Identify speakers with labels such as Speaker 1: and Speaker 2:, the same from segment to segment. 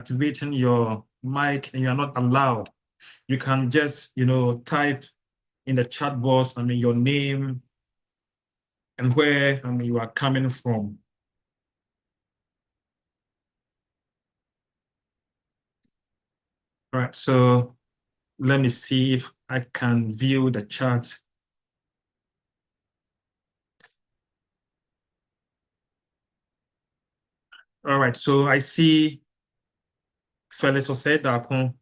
Speaker 1: activating your mic and you are not allowed, you can just, type in the chat box, your name and where, you are coming from. All right, so let me see if I can view the chat. All right, so I see Felix Osedapon,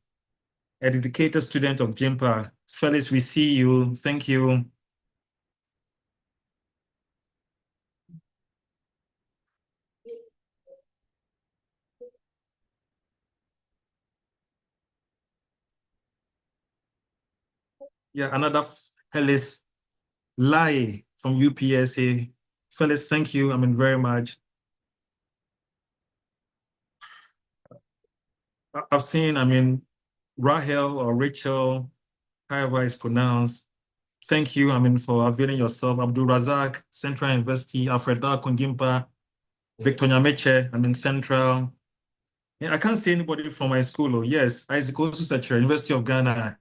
Speaker 1: a dedicated student of JIMPA. Felix, we see you. Thank you. Yeah, another Felix Lai from UPSA. Felix, thank you. Very much. I've seen, Rahel or Rachel, however it's pronounced. Thank you, for availing yourself. Abdul Razak, Central University, Alfreda Kungimpa, Victor Nyameche, Central. Yeah, I can't see anybody from my school. Oh, yes, Isaac Osusacha, University of Ghana.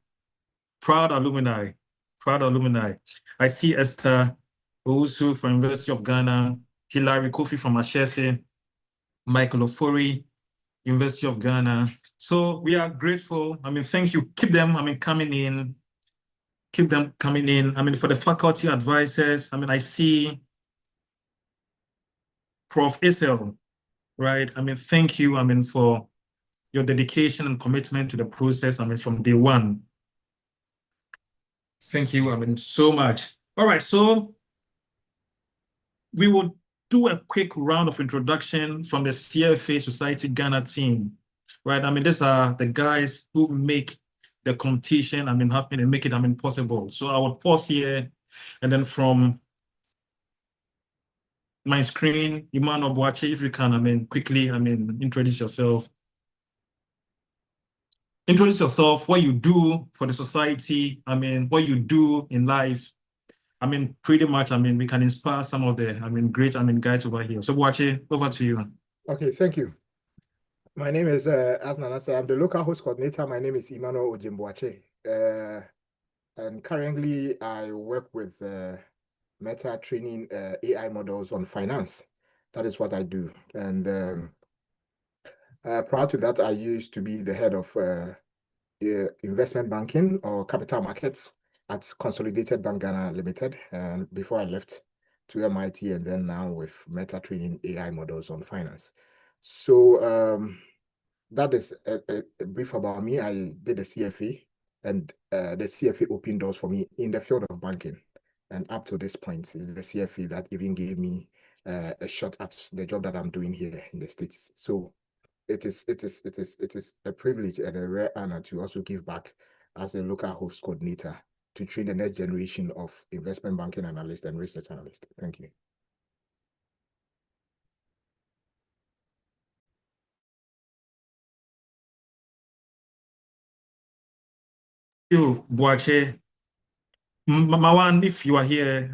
Speaker 1: Proud alumni, proud alumni. I see Esther Owusu from University of Ghana, Hilary Kofi from Ashesi, Michael Ofori, University of Ghana. So we are grateful. Thank you. Keep them, coming in. Keep them coming in. For the faculty advisors, I see Prof. Isel, right? Thank you, for your dedication and commitment to the process, from day one. Thank you, so much. All right, so we will do a quick round of introduction from the CFA Society Ghana team, right? These are the guys who make the competition, happen and make it, possible. So I will pause here, and then from my screen, Emmanuel Boache, if you can, quickly, introduce yourself. Introduce yourself, what you do for the society, what you do in life. Pretty much, we can inspire some of the, great, guys over here. So Boache, over to you.
Speaker 2: Okay, thank you. My name is, as Nana said, I'm the local host coordinator. My name is Emmanuel Ojimboache. And currently I work with Meta training AI models on finance. That is what I do. And prior to that, I used to be the head of investment banking or capital markets at Consolidated Bank Ghana Limited. And before I left to MIT, and then now with Meta training AI models on finance. So that is a brief about me. I did a CFA, and the CFA opened doors for me in the field of banking. And up to this point, is the CFA that even gave me a shot at the job that I'm doing here in the States. So it is a privilege and a rare honor to also give back as a local host coordinator to train the next generation of investment banking analysts and research analysts. Thank you.
Speaker 1: You, Boache. Mawan, if you are here,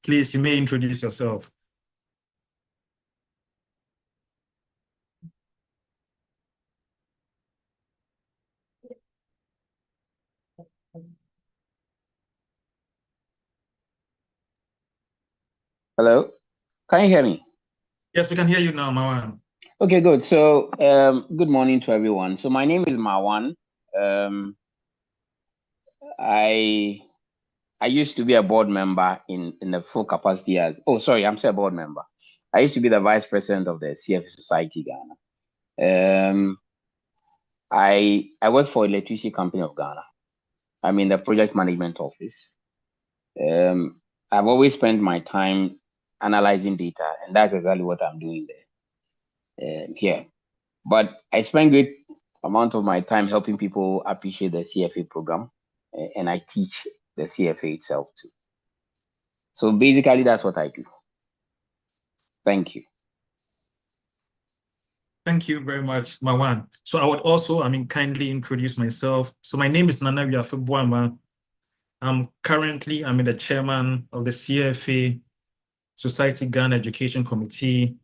Speaker 1: please, you may introduce yourself.
Speaker 3: Hello, can you hear me?
Speaker 1: Yes, we can hear you now, Mawan.
Speaker 3: Okay, good. So, good morning to everyone. So my name is Mawan. I used to be a board member in the full capacity as, I'm still a board member. I used to be the vice president of the CFA Society Ghana. I work for Electricity Company of Ghana. I'm in the project management office. I've always spent my time analyzing data, and that's exactly what I'm doing there here. But I spend great amount of my time helping people appreciate the CFA program, and I teach the CFA itself too. So basically, that's what I do. Thank you.
Speaker 1: Thank you very much, Mawan. So I would also, kindly introduce myself. So my name is Nana Wiafebuama. I'm currently, the chairman of the CFA Society Ghana Education Committee.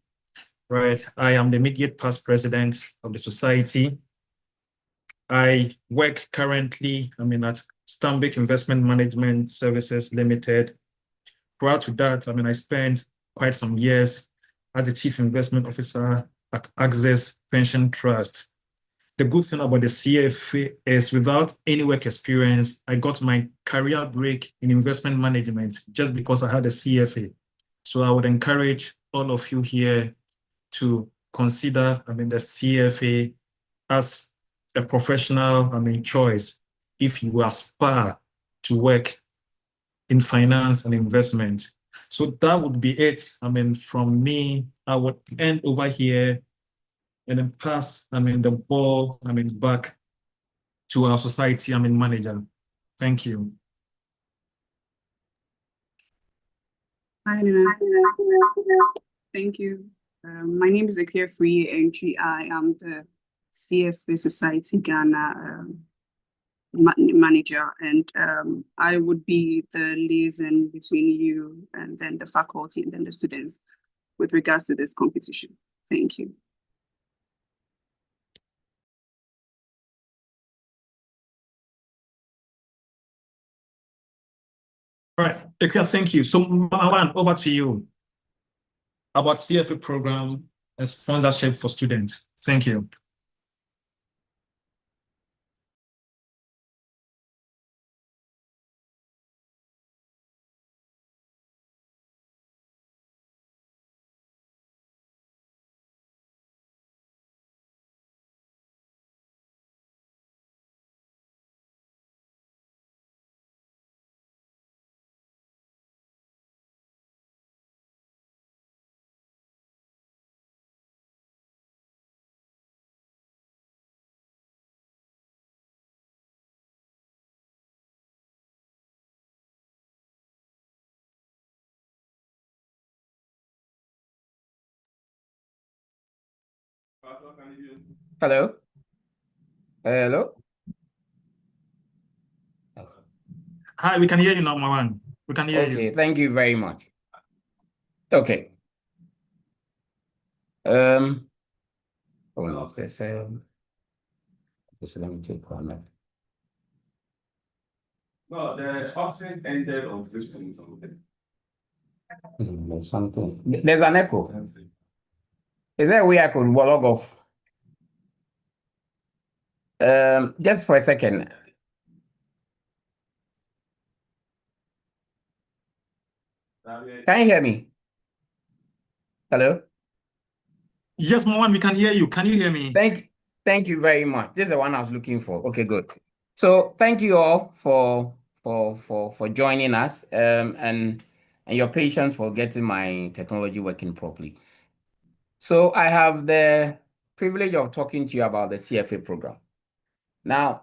Speaker 1: Right. I am the immediate past president of the society. I work currently, at Stanbic Investment Management Services Limited. Prior to that, I spent quite some years as the chief investment officer at Access Pension Trust. The good thing about the CFA is without any work experience, I got my career break in investment management just because I had a CFA. So I would encourage all of you here to consider, the CFA as a professional, choice if you aspire to work in finance and investment. So that would be it. From me, I would end over here and then pass, the ball, back to our society, manager. Thank you.
Speaker 4: Hi, Nina. Thank you. My name is Akia Free Entry. I am the CFA Society Ghana manager, and I would be the liaison between you and then the faculty and then the students with regards to this competition. Thank you.
Speaker 1: All right, Akia, thank you. So Marwan, over to you about CFA program and sponsorship for students. Thank you.
Speaker 3: Hello? Hello?
Speaker 1: Hi, we can hear you now, Marwan. We can hear you.
Speaker 3: Okay, thank you very much. Okay. Hold on, just let me take one minute.
Speaker 5: No, the option ended on 15 something.
Speaker 3: There's something. There's an echo. Is there a way I could log off? Just for a second. Can you hear me? Hello?
Speaker 1: Yes, Marwan, we can hear you. Can you hear me?
Speaker 3: Thank you very much. This is the one I was looking for. Okay, good. So thank you all for joining us and your patience for getting my technology working properly. So I have the privilege of talking to you about the CFA program. Now,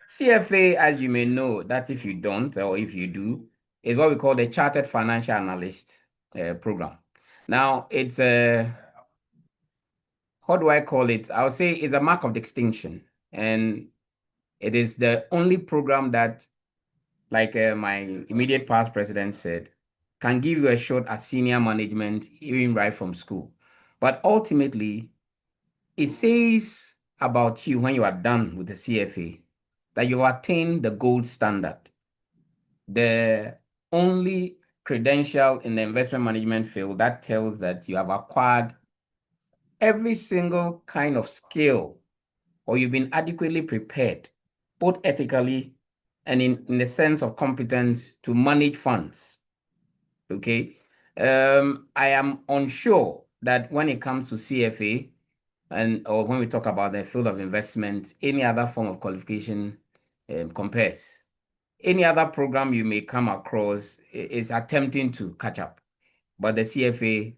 Speaker 3: CFA, as you may know, that if you don't or if you do, is what we call the Chartered Financial Analyst program. Now, it's a, how do I call it? I would say it's a mark of distinction. And it is the only program that, like my immediate past president said, can give you a shot at senior management, even right from school. But ultimately, it says about you when you are done with the CFA that you've attained the gold standard, the only credential in the investment management field that tells that you have acquired every single kind of skill or you've been adequately prepared, both ethically and in the sense of competence to manage funds. Okay. I am unsure that when it comes to CFA or when we talk about the field of investment, any other form of qualification compares. Any other program you may come across is attempting to catch up. But the CFA,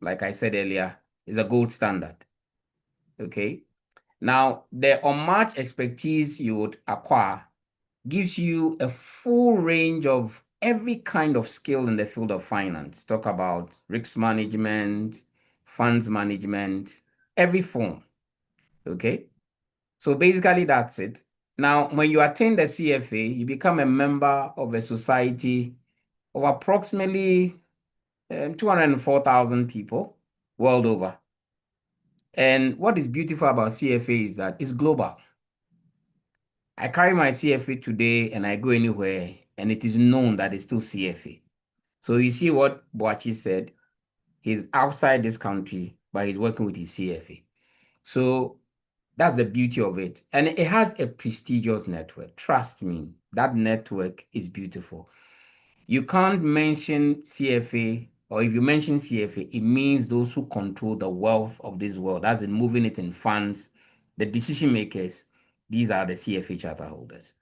Speaker 3: like I said earlier, is a gold standard. Okay. Now, the unmatched expertise you would acquire gives you a full range of every kind of skill in the field of finance. Talk about risk management, funds management, every form. Okay. So basically that's it. Now, when you attend the CFA, you become a member of a society of approximately 204,000 people.
Speaker 6: world over. And what is beautiful about CFA is that it's global. I carry my CFA today and I go anywhere, and it is known that it's still CFA. So you see what Boachi said, he's outside this country, but he's working with his CFA. So that's the beauty of it. And it has a prestigious network. Trust me, that network is beautiful. You can't mention CFA, or if you mention CFA, it means those who control the wealth of this world, as in moving it in funds, the decision makers, these are the CFA charter holders.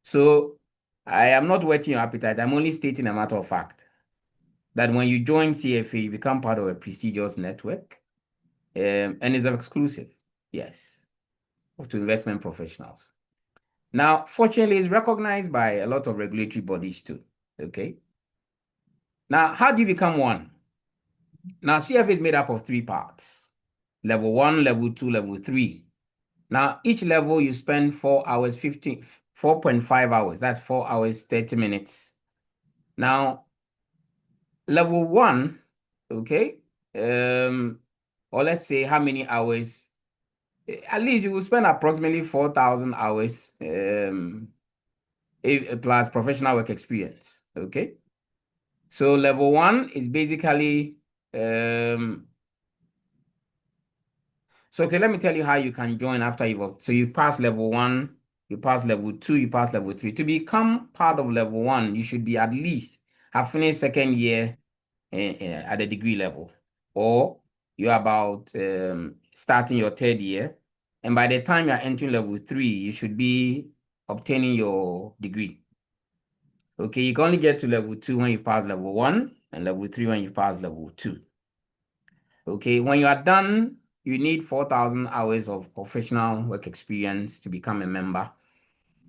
Speaker 6: So I am not whetting your appetite. I'm only stating a matter of fact that when you join CFA, you become part of a prestigious network, and it's exclusive, yes, to investment professionals. Now, fortunately, it's recognized by a lot of regulatory bodies too, okay? Now, how do you become one? Now, CFA is made up of 3 parts: level 1, level 2, level 3. Now, each level you spend 4 hours, 4.5 hours. That's 4 hours, 30 minutes. Now, level 1, okay, or let's say how many hours, at least you will spend approximately 4,000 hours plus professional work experience, okay? So level 1 is basically, so okay, let me tell you how you can join after so you pass level 1, you pass level 2, you pass level 3. To become part of level 1, you should be at least have finished second year at the degree level, or you're about starting your 3rd year, and by the time you're entering level 3, you should be obtaining your degree. Okay, you can only get to level 2 when you've passed level 1, and level 3 when you've passed level 2. Okay, when you are done, you need 4,000 hours of professional work experience to become a member.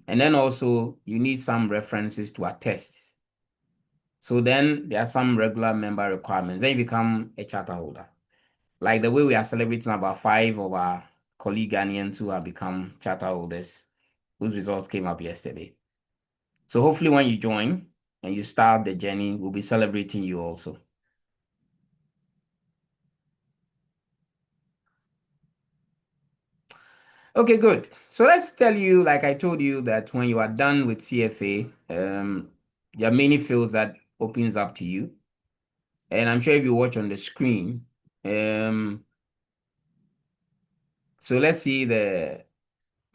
Speaker 6: And then also, you need some references to attest. So then there are some regular member requirements. Then you become a charter holder. Like the way we are celebrating about 5 of our colleague Ghanaians who have become charter holders, whose results came up yesterday. So hopefully when you join and you start the journey, we'll be celebrating you also. Okay, good. So let's tell you, like I told you, that when you are done with CFA, there are many fields that opens up to you. And I'm sure if you watch on the screen, so let's see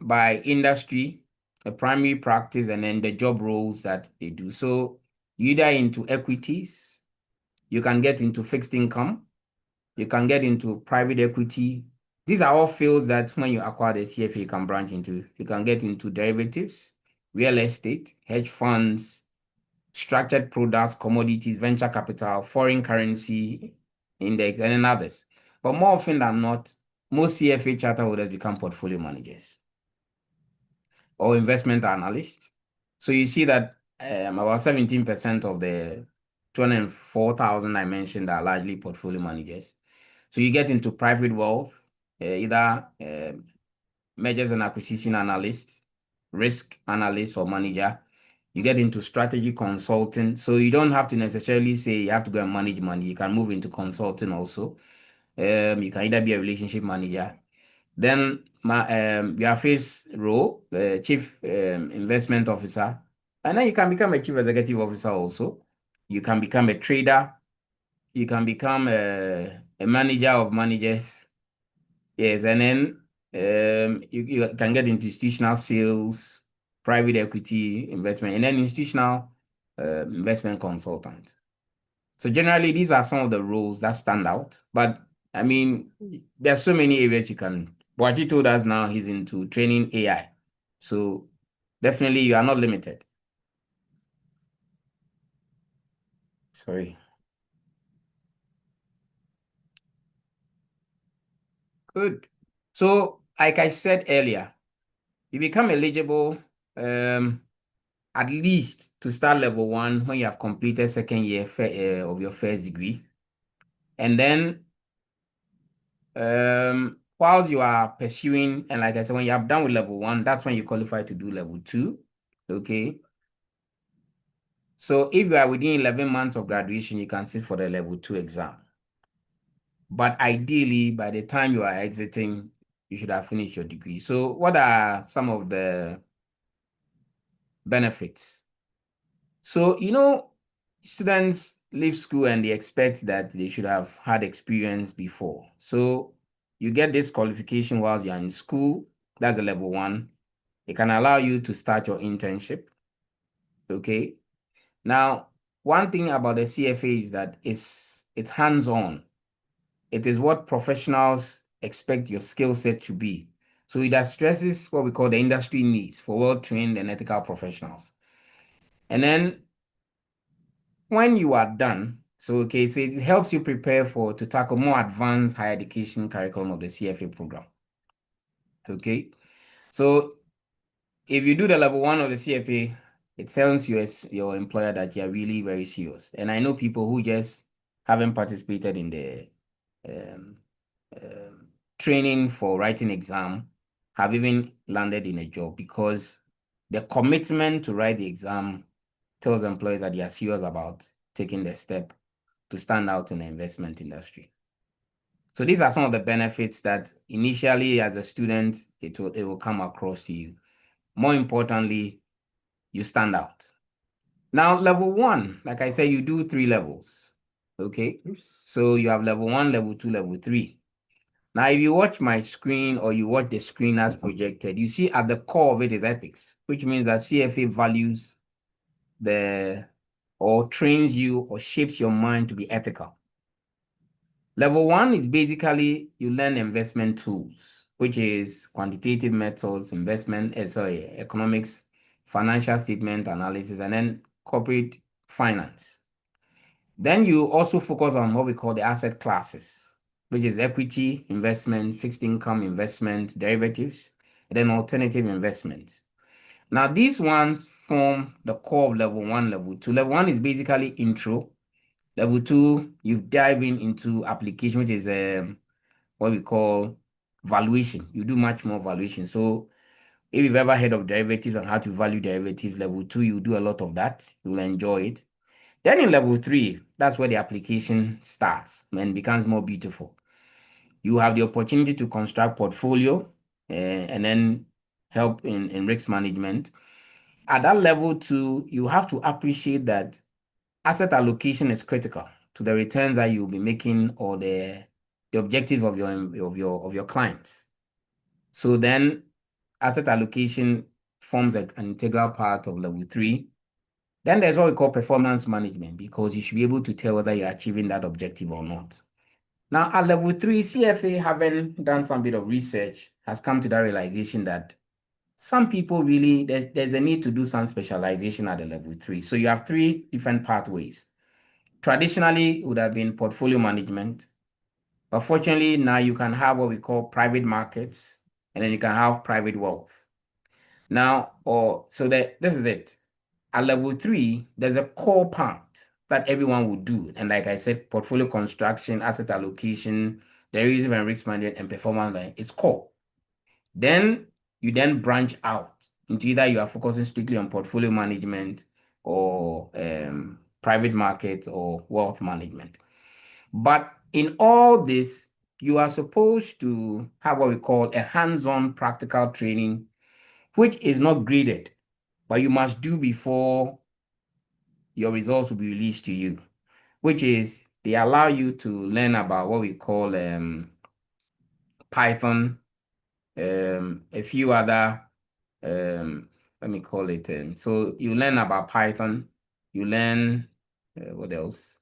Speaker 6: by industry, the primary practice, and then the job roles that they do. So you either into equities, you can get into fixed income, you can get into private equity. These are all fields that when you acquire the CFA, you can branch into. You can get into derivatives, real estate, hedge funds, structured products, commodities, venture capital, foreign currency index, and then others. But more often than not, most CFA charter holders become portfolio managers or investment analysts. So you see that about 17% of the 204,000 I mentioned are largely portfolio managers. So you get into private wealth, either mergers and acquisition analyst, risk analyst or manager. You get into strategy consulting. So you don't have to necessarily say you have to go and manage money. You can move into consulting also. You can either be a relationship manager. Then your first role, the chief investment officer. And then you can become a chief executive officer also. You can become a trader. You can become a manager of managers. Yes, and then you can get into institutional sales, private equity investment, and then institutional investment consultant. So generally, these are some of the roles that stand out. But I mean, there are so many areas you can. What he told us now, he's into training AI. So definitely, you are not limited. Sorry. Good. So, like I said earlier, you become eligible at least to start level 1 when you have completed second year of your first degree. And then whilst you are pursuing, and like I said, when you have done with level 1, that's when you qualify to do level 2. Okay. So if you are within 11 months of graduation, you can sit for the level 2 exam. But ideally, by the time you are exiting, you should have finished your degree. So what are some of the benefits? So, students leave school and they expect that they should have had experience before. So you get this qualification while you're in school. That's the level 1. It can allow you to start your internship. Okay. Now, one thing about the CFA is that it's hands-on. It is what professionals expect your skill set to be. So it stresses what we call the industry needs for well-trained and ethical professionals. And then when you are done, so it helps you prepare to tackle more advanced higher education curriculum of the CFA program. Okay. So if you do the level 1 of the CFA, it tells your employer that you are really very serious. And I know people who just haven't participated in the training for writing exam have even landed in a job because the commitment to write the exam tells employers that they are serious about taking the step to stand out in the investment industry. So these are some of the benefits that initially as a student, it will come across to you. More importantly, you stand out. Now, level 1, like I said, you do 3 levels. Okay. So you have level 1, level 2, level 3. Now, if you watch my screen or you watch the screen as projected, you see at the core of it is ethics, which means that CFA values or trains you or shapes your mind to be ethical. Level 1 is basically you learn investment tools, which is quantitative methods, economics, financial statement analysis, and then corporate finance. Then you also focus on what we call the asset classes, which is equity investment, fixed income investment, derivatives, and then alternative investments. Now, these ones form the core of level 1, level 2. Level 1 is basically intro. Level 2, you dive into application, which is what we call valuation. You do much more valuation. So if you've ever heard of derivatives and how to value derivatives, level 2, you do a lot of that. You'll enjoy it. Then in level 3, that's where the application starts and becomes more beautiful. You have the opportunity to construct portfolio and then help in risk management. At that level 2, you have to appreciate that asset allocation is critical to the returns that you'll be making or the objective of your clients. So then asset allocation forms an integral part of level 3. Then there's what we call performance management, because you should be able to tell whether you're achieving that objective or not. Now, at level 3, CFA, having done some bit of research, has come to that realization that some people really, there's a need to do some specialization at the level 3. So you have 3 different pathways. Traditionally, it would have been portfolio management. But fortunately, now you can have what we call private markets, and then you can have private wealth. Now, this is it. At level 3, there's a core part that everyone would do. And like I said, portfolio construction, asset allocation, derivative and risk management, and performance line, it's core. Then you then branch out into either you are focusing strictly on portfolio management or private markets or wealth management. But in all this, you are supposed to have what we call a hands-on practical training, which is not graded, but you must do before your results will be released to you, which is they allow you to learn about what we call Python, a few other, let me call it. So you learn about Python, you learn, what else?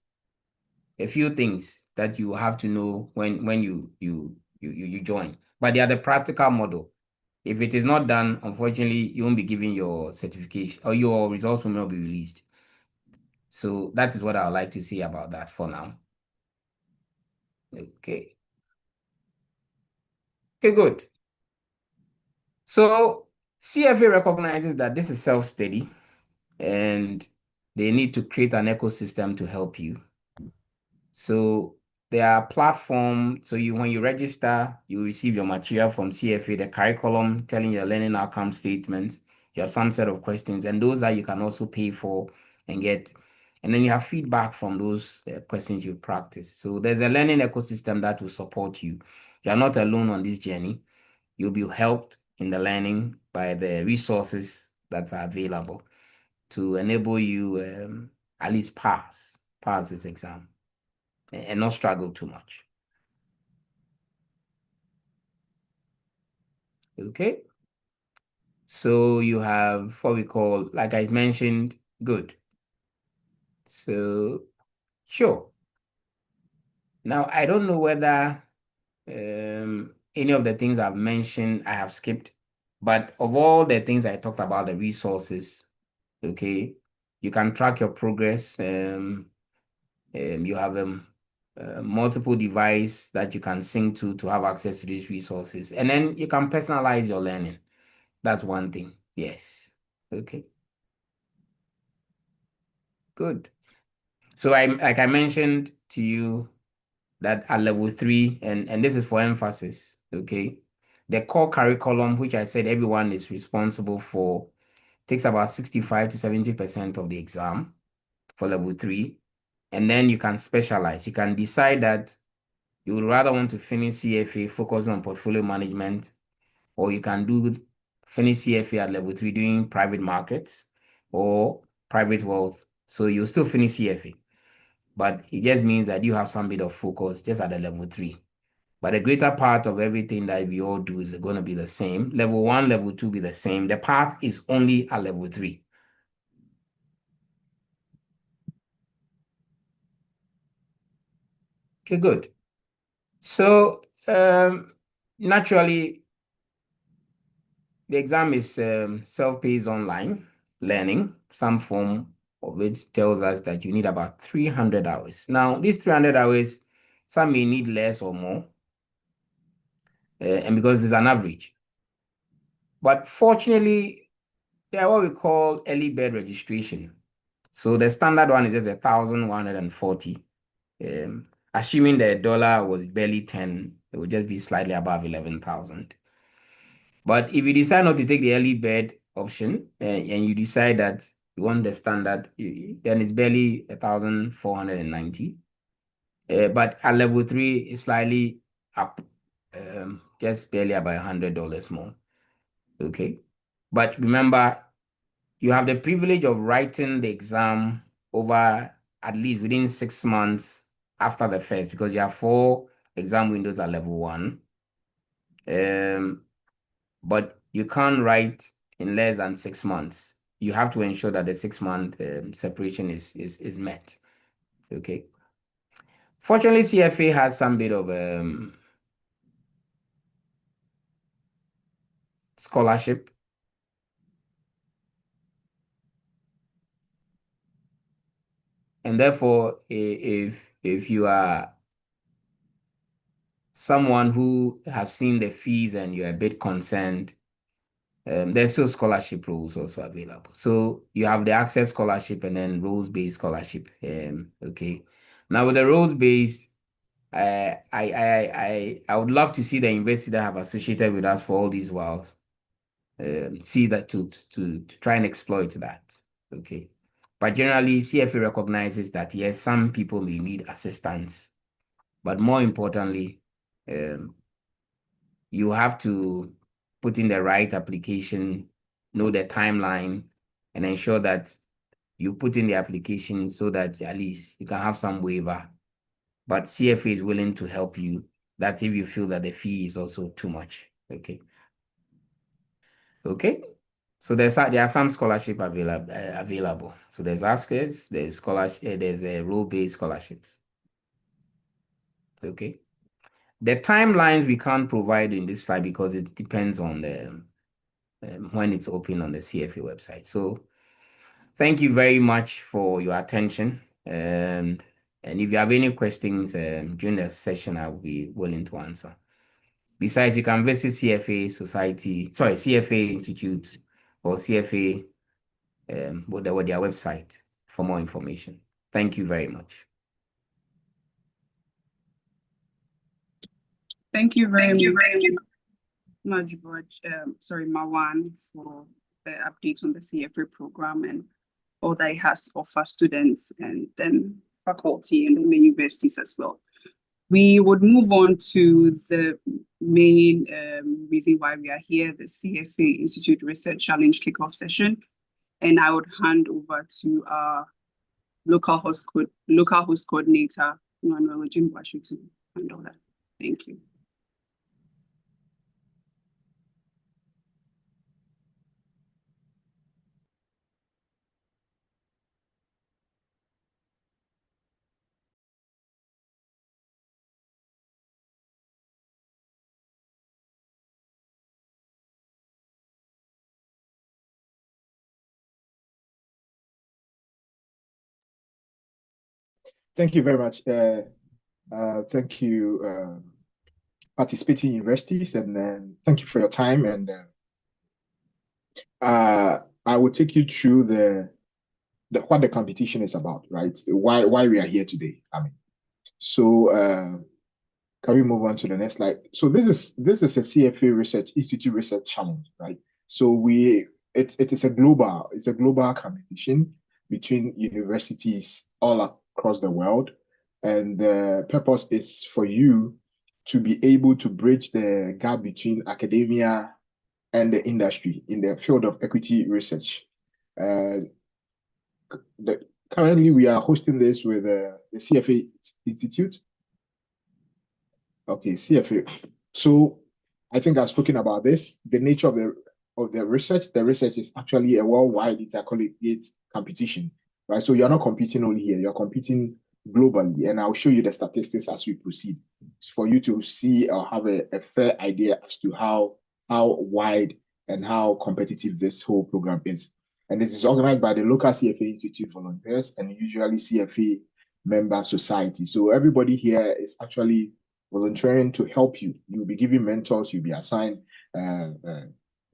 Speaker 6: A few things that you have to know when you join. But they are the practical model. If it is not done, unfortunately, you won't be given your certification or your results will not be released. So that is what I would like to say about that for now. Okay. Okay, good. So CFA recognizes that this is self-study and they need to create an ecosystem to help you. So there are platforms. So when you register, you receive your material from CFA, the curriculum telling your learning outcome statements. You have some set of questions, and those that you can also pay for and get. And then you have feedback from those questions you practice. So there's a learning ecosystem that will support you. You are not alone on this journey. You'll be helped in the learning by the resources that are available to enable you at least pass this exam and not struggle too much. Okay. So you have what we call, like I mentioned, good. So, sure. Now, I don't know whether any of the things I've mentioned, I have skipped, but of all the things I talked about, the resources, okay, you can track your progress. You have multiple device that you can sync to have access to these resources. And then you can personalize your learning. That's one thing. Yes. Okay. Good. So like I mentioned to you that at level 3, and this is for emphasis, okay? The core curriculum, which I said everyone is responsible for, takes about 65 to 70% of the exam for level 3. And then you can specialize. You can decide that you would rather want to finish CFA focusing on portfolio management, or you can finish CFA at level 3 doing private markets or private wealth. So you'll still finish CFA, but it just means that you have some bit of focus just at the level 3. But the greater part of everything that we all do is going to be the same. Level 1, level 2 be the same. The path is only at level 3. Okay, good. So naturally, the exam is self-paced online learning. Some form of it tells us that you need about 300 hours. Now, these 300 hours, some may need less or more, and because it's an average. But fortunately, they are what we call early bird registration. So the standard one is just 1,140. Assuming the dollar was barely 10, it would just be slightly above 11,000. But if you decide not to take the early bird option and you decide that you want the standard, then it's barely 1,490. But at level 3, it's slightly up, just barely about $100 more. Okay. But remember, you have the privilege of writing the exam over at least within 6 months after the first, because you have 4 exam windows at level 1. But you can't write in less than 6 months. You have to ensure that the 6-month separation is met. Okay. Fortunately, CFA has some bit of scholarship. And therefore, if you are someone who has seen the fees and you're a bit concerned, there's still scholarship rules also available. So you have the access scholarship and then rules-based scholarship. Okay. Now with the rules-based, I would love to see the university that have associated with us for all these whiles see that to try and exploit that. Okay. But generally, CFA recognizes that yes, some people may need assistance, but more importantly, you have to put in the right application, know the timeline, and ensure that you put in the application so that at least you can have some waiver. But CFA is willing to help you. That's if you feel that the fee is also too much. Okay. Okay. So there are some scholarship available. So there's ASKers, there's scholarship, there's a role-based scholarships. Okay. The timelines we can't provide in this slide because it depends on the when it's open on the CFA website. So thank you very much for your attention. And if you have any questions during the session, I'll be willing to answer. Besides, you can visit CFA Institute or CFA with their website for more information. Thank you very much.
Speaker 4: Thank you very much, Marwan, for the updates on the CFA program and all that it has to offer students and then faculty and then the universities as well. We would move on to the main reason why we are here, the CFA Institute Research Challenge Kickoff session. And I would hand over to our local host coordinator, Emmanuel Ojimboache, to handle that. Thank you.
Speaker 2: Thank you very much. Thank you, participating universities, and thank you for your time. And I will take you through what the competition is about, right? Why we are here today. So can we move on to the next slide? So this is a CFA Research Institute Research Challenge, right? So it is a global competition between universities all across the world, and the purpose is for you to be able to bridge the gap between academia and the industry in the field of equity research. Currently, we are hosting this with the CFA Institute. Okay, CFA. So I think I've spoken about this. The nature of the research. The research is actually a worldwide intercollegiate competition, right? So you're not competing only here, you're competing globally. And I'll show you the statistics as we proceed for you to see or have a fair idea as to how wide and how competitive this whole program is. And this is organized by the local CFA Institute volunteers and usually CFA member society. So everybody here is actually volunteering to help you. You'll be given mentors, you'll be assigned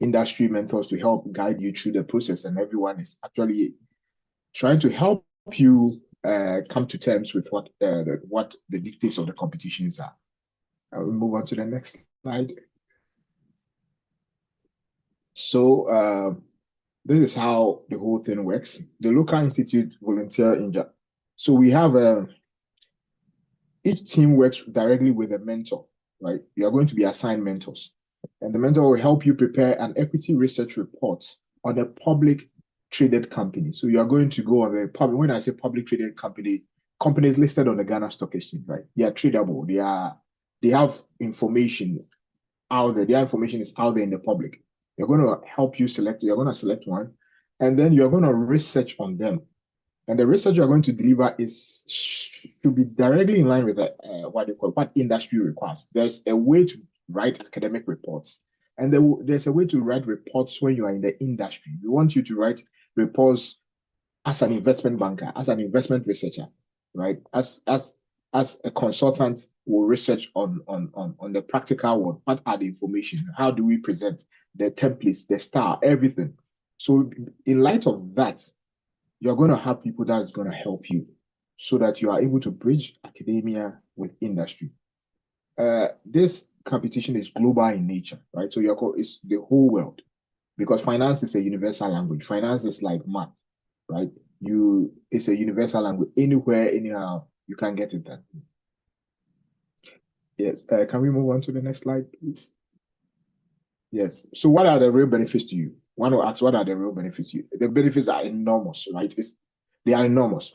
Speaker 2: industry mentors to help guide you through the process, and everyone is actually trying to help you come to terms with what the dictates of the competitions are. I will move on to the next slide. So this is how the whole thing works. The local institute volunteer so we have each team works directly with a mentor, right? You are going to be assigned mentors, and the mentor will help you prepare an equity research report on a public traded company. So you are going to go on the public. When I say public traded company, companies listed on the Ghana Stock Exchange, right? They are tradable. They have information out there. Their information is out there in the public. You're going to help you select. You're going to select one, and then you're going to research on them. And the research you're going to deliver should be directly in line with what industry requires. There's a way to write academic reports, and there's a way to write reports when you are in the industry. We want you to write reports as an investment banker, as an investment researcher, right? As a consultant will research on the practical world. What are the information? How do we present the templates, the style, everything? So in light of that, you're going to have people that's going to help you so that you are able to bridge academia with industry. This competition is global in nature, right? So it's the whole world, because finance is a universal language. Finance is like math, right? It's a universal language. Anywhere, anyhow, you can get it done. Yes. Can we move on to the next slide, please? Yes. So what are the real benefits to you? One will ask, what are the real benefits to you? The benefits are enormous, right? They are enormous.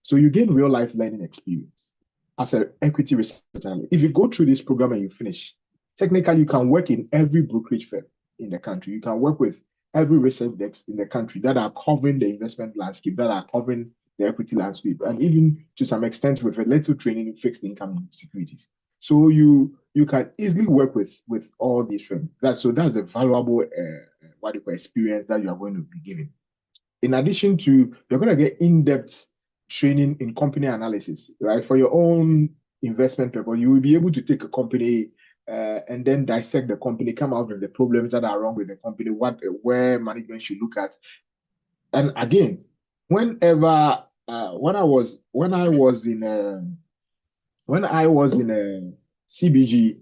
Speaker 2: So you gain real life learning experience as an equity research analyst. If you go through this program and you finish, technically you can work in every brokerage firm in the country. You can work with every research desk in the country that are covering the investment landscape, that are covering the equity landscape, and even to some extent with a little training in fixed income securities. So you can easily work with all these firms. That's a valuable experience that you are going to be given. In addition to, you're going to get in-depth training in company analysis, right? For your own investment purpose, you will be able to take a company and then dissect the company, come out with the problems that are wrong with the company, where management should look at. And again, when I was in a CBG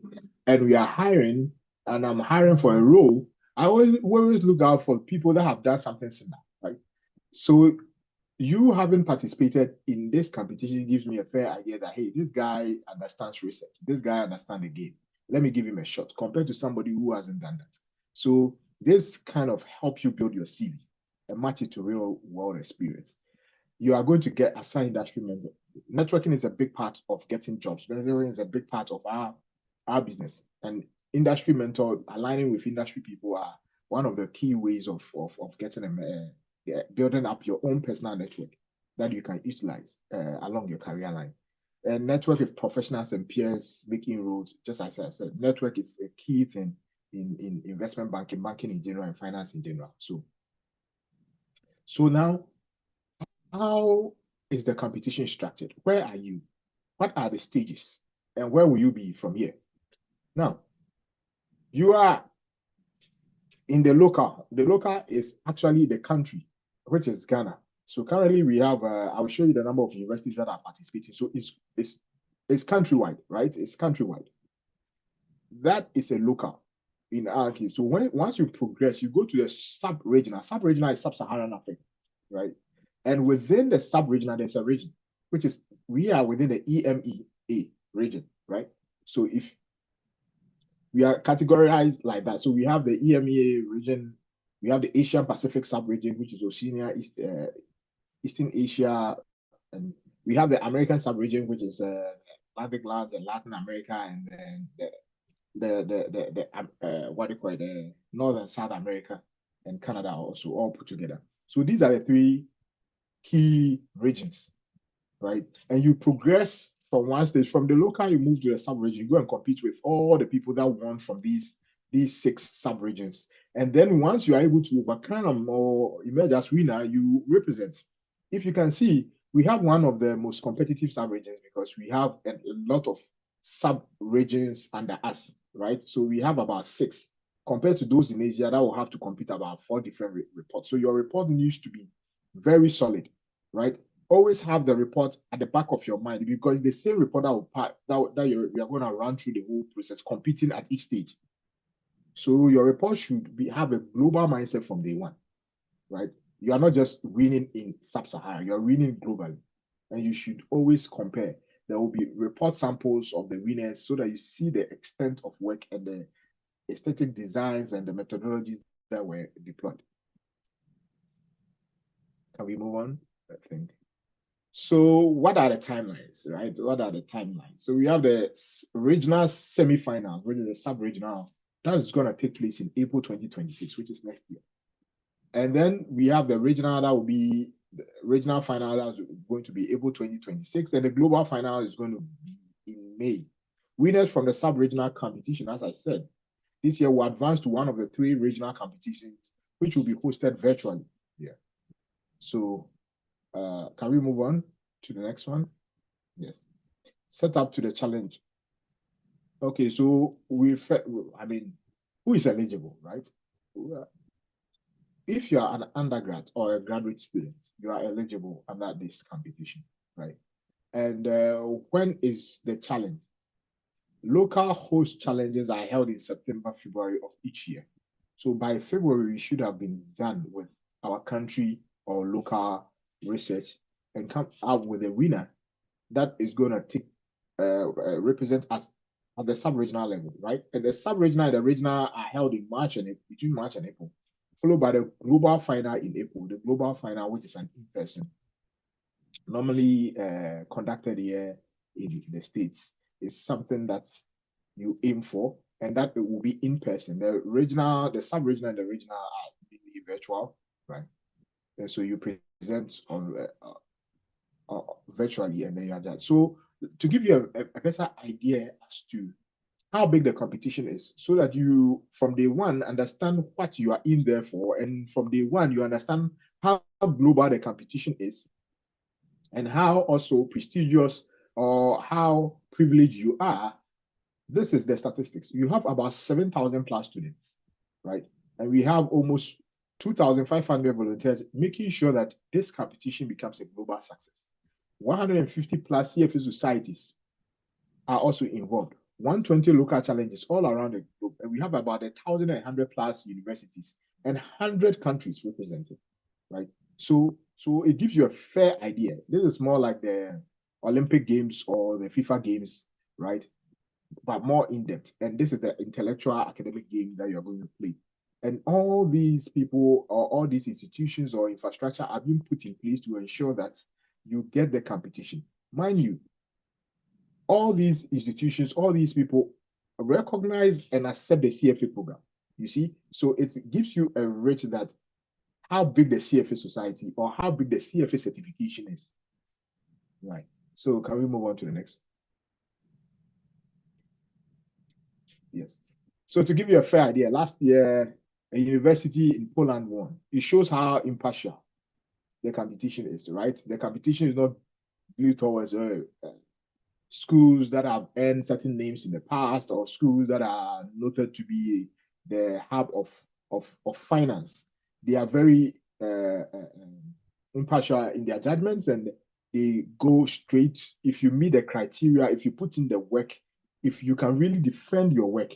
Speaker 2: and we are hiring, and I'm hiring for a role, I always look out for people that have done something similar, right? So you having participated in this competition gives me a fair idea that, hey, this guy understands research. This guy understands the game. Let me give him a shot compared to somebody who hasn't done that. So this kind of helps you build your CV and match it to real world experience. You are going to get assigned industry mentor. Networking is a big part of getting jobs. Networking is a big part of our business. And industry mentor, aligning with industry people are one of the key ways of getting building up your own personal network that you can utilize along your career line. And network with professionals and peers making roads, just as I said, network is a key thing in investment banking in general, and finance in general. So now, how is the competition structured? Where are you? What are the stages? And where will you be from here? Now, you are in the local. The local is actually the country, which is Ghana. So currently we have, I'll show you the number of universities that are participating. So it's countrywide, right? It's countrywide. That is a local in our case. So once you progress, you go to the sub-regional. Sub-regional is sub-Saharan Africa, right? And within the sub-regional, there's a region, which is, we are within the EMEA region, right? So if we are categorized like that, so we have the EMEA region, we have the Asian Pacific sub-region, which is Oceania, Eastern Asia, and we have the American sub-region, which is Atlantic lands and Latin America, and then what do you call it, the North and South America and Canada also all put together. So these are the three key regions, right? And you progress from one stage, from the local, you move to the sub-region, you go and compete with all the people that won from these 6 sub-regions. And then once you are able to overcome or emerge as winner, you represent. If you can see, we have one of the most competitive sub-regions because we have a lot of sub-regions under us, right? So we have about 6 compared to those in Asia that will have to compete about 4 different reports. So your report needs to be very solid, right? Always have the report at the back of your mind, because the same report that you're going to run through the whole process, competing at each stage. So your report should have a global mindset from day one, right? You are not just winning in sub-Sahara, you're winning globally. And you should always compare. There will be report samples of the winners so that you see the extent of work and the aesthetic designs and the methodologies that were deployed. Can we move on? I think. So what are the timelines, right? What are the timelines? So we have the regional semi-final, which is the sub-regional. That is going to take place in April 2026, which is next year. And then we have the regional, that will be the regional final, that is going to be April 2026. And the global final is going to be in May. Winners from the sub-regional competition, as I said, this year will advance to one of the 3 regional competitions, which will be hosted virtually. Yeah. So can we move on to the next one? Yes. Set up to the challenge. Okay, so who is eligible, right? If you are an undergrad or a graduate student, you are eligible under this competition, right? And when is the challenge? Local host challenges are held in September, February of each year. So by February, we should have been done with our country or local research and come out with a winner that is going to represent us at the sub-regional level, right? And the sub-regional and the regional are held in between March and April, followed by the global final in April. The global final, which is an in-person, normally conducted here in the States, is something that you aim for, and that it will be in person. The sub-regional and the regional are mainly virtual, right? And so you present on virtually, and then you are done. So to give you a better idea as to how big the competition is, so that you from day one understand what you are in there for, and from day one you understand how global the competition is, and how also prestigious or how privileged you are. This is the statistics. You have about 7,000 plus students, right? And we have almost 2,500 volunteers, making sure that this competition becomes a global success. 150 plus CFA societies are also involved. 120 local challenges all around the globe. And we have about 1,100 plus universities and 100 countries represented, right? So it gives you a fair idea. This is more like the Olympic Games or the FIFA Games, right? But more in depth. And this is the intellectual academic game that you're going to play. And all these people or all these institutions or infrastructure are being put in place to ensure that you get the competition. Mind you, all these institutions, all these people recognize and accept the CFA program. You see, so it gives you a reach that how big the CFA society or how big the CFA certification is. Right. So can we move on to the next? Yes. So to give you a fair idea, last year, a university in Poland won. It shows how impartial the competition is, right? The competition is not viewed towards schools that have earned certain names in the past or schools that are noted to be the hub of finance. They are very impartial in their judgments, and they go straight. If you meet the criteria, if you put in the work, if you can really defend your work,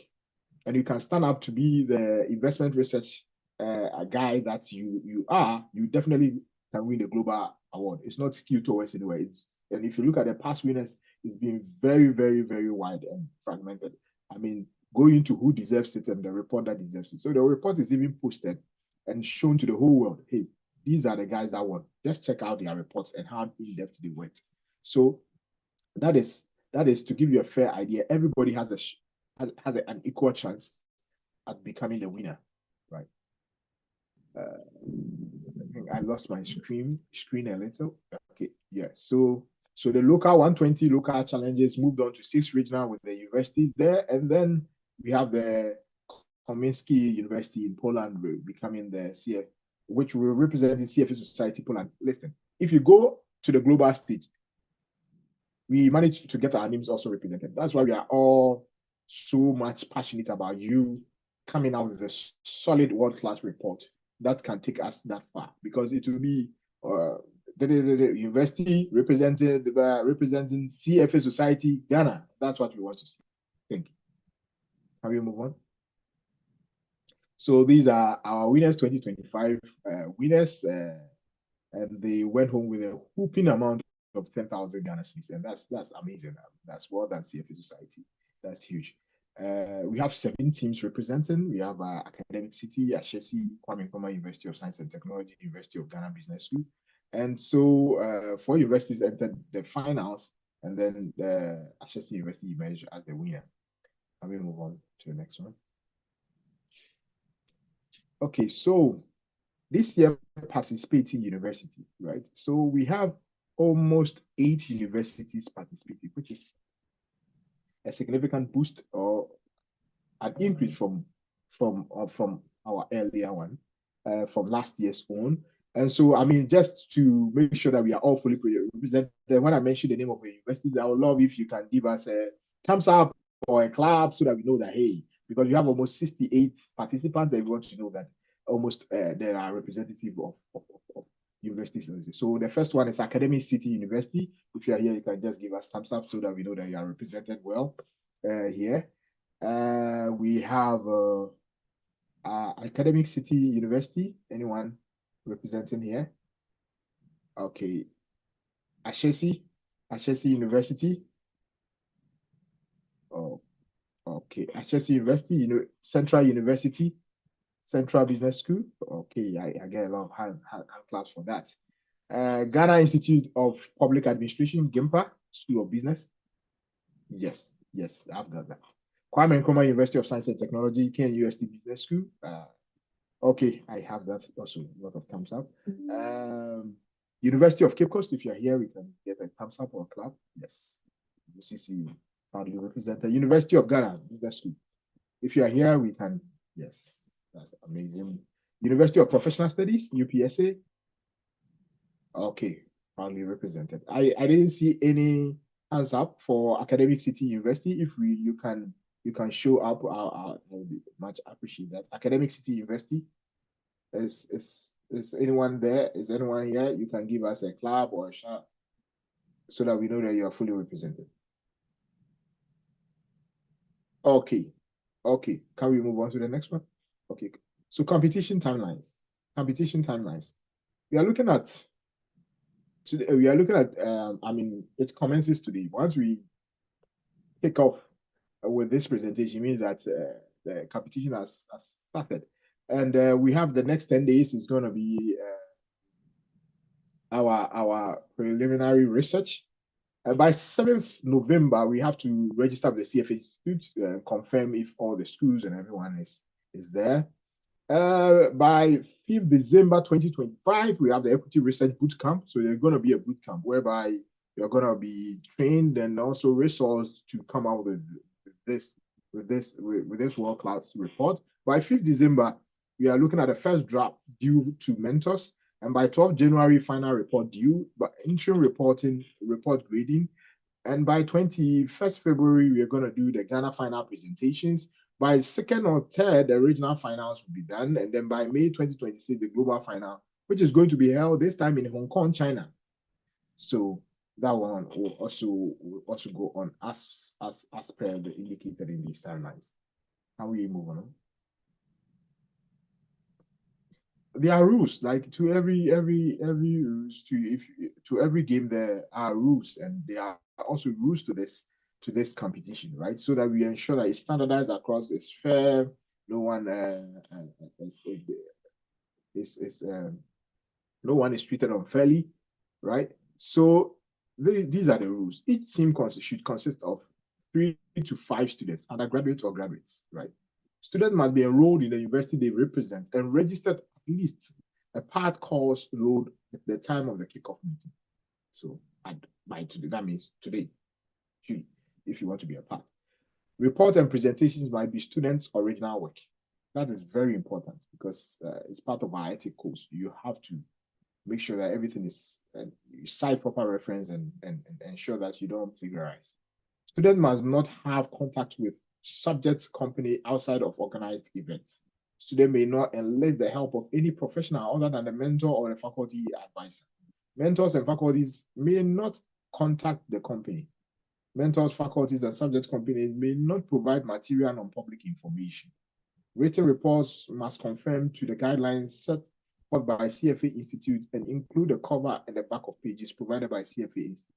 Speaker 2: and you can stand up to be the investment research guy that you are, you definitely can win the global award. It's not skewed towards anywhere. And if you look at the past winners, it's been very, very, very wide and fragmented. I mean, go into who deserves it and the report that deserves it. So the report is even posted and shown to the whole world. Hey, these are the guys that won. Just check out their reports and how in-depth they went. So that is to give you a fair idea. Everybody has an equal chance at becoming the winner, right? I think I lost my screen a little. Okay, yeah. So the local 120 local challenges moved on to 6 regional with the universities there, and then we have the Komiński University in Poland becoming the CF, which will represent the CFA Society Poland. Listen, if you go to the global stage, we managed to get our names also represented. That's why we are all so much passionate about you coming out with a solid world-class report that can take us that far, because it will be the university representing CFA Society Ghana. That's what we want to see. Thank you. Can we move on? So these are our winners, 2025 winners, and they went home with a whooping amount of 10,000 Ghana cedis, and that's amazing. That's more than CFA Society. That's huge. We have 7 teams representing. We have Academic City, Ashesi, Kwame Nkrumah University of Science and Technology, University of Ghana Business School. And so 4 universities entered the finals, and then Ashesi University emerged as the winner. Can we move on to the next one? Okay, so this year participating university, right? So we have almost 8 universities participating, which is a significant boost or an increase from our earlier one, from last year's own. And so, I mean, just to make sure that we are all fully represented, when I mention the name of the universities, I would love if you can give us a thumbs up or a clap so that we know that, hey, because we have almost 68 participants, and we want to know that almost there are representative of universities. So the first one is Academic City University. If you are here, you can just give us thumbs up so that we know that you are represented well here. We have Academic City University. Anyone representing here? Okay. Ashesi University. Oh, okay. Ashesi University, Central University, Central Business School. Okay, I get a lot of hand claps for that. Ghana Institute of Public Administration, GIMPA, School of Business. Yes, I've got that. Kwame Nkrumah University of Science and Technology, KNUST Business School. Okay, I have that also. A lot of thumbs up. University of Cape Coast, if you're here, we can get a thumbs up or a clap. Yes, UCC proudly represented. University of Ghana Business School. If you are here, we can. Yes, that's amazing. University of Professional Studies, UPSA. Okay, proudly represented. I didn't see any hands up for Academic City University. If you can show up, I'll much appreciate that. Academic City University, is anyone there? Is anyone here? You can give us a clap or a shout so that we know that you are fully represented. Okay, can we move on to the next one? Okay, so competition timelines. we are looking at today. We are looking at. I mean, it commences today. Once we kick off with this presentation, means that the competition has started, and we have the next 10 days is going to be our preliminary research. By 7th November, we have to register with the CFA Institute, confirm if all the schools and everyone is there. By 5th December 2025, we have the Equity Research Bootcamp. So there's going to be a bootcamp whereby you're going to be trained and also resourced to come out with this world-class report. By 5th December, we are looking at the first draft due to mentors. And by 12th January, final report due, but interim report grading. And by 21st February, we are going to do the Ghana final presentations. By 2nd or 3rd, the regional finals will be done. And then by May 2026, the global final, which is going to be held this time in Hong Kong, China. So that one will also go on as per the indicated in these timelines. How will you move on? There are rules, like to every rules to every game there are rules, and there are also rules to this competition, right? So that we ensure that it's standardized across, it's fair, no one no one is treated unfairly, right? So these are the rules. Each team should consist of 3 to 5 students, undergraduates or graduates, right? Students must be enrolled in the university they represent and registered at least a part course load at the time of the kickoff meeting. So by today, that means today, if you want to be a part. Report and presentations might be students' original work. That is very important because it's part of our ethics course. You have to make sure that everything is, you cite proper reference and ensure that you don't plagiarize. Students must not have contact with subject company outside of organized events. Student may not enlist the help of any professional other than the mentor or the faculty advisor. Mentors and faculties may not contact the company. Mentors, faculties, and subject companies may not provide material on public information. Written reports must conform to the guidelines set forth by CFA Institute and include the cover and the back of pages provided by CFA Institute.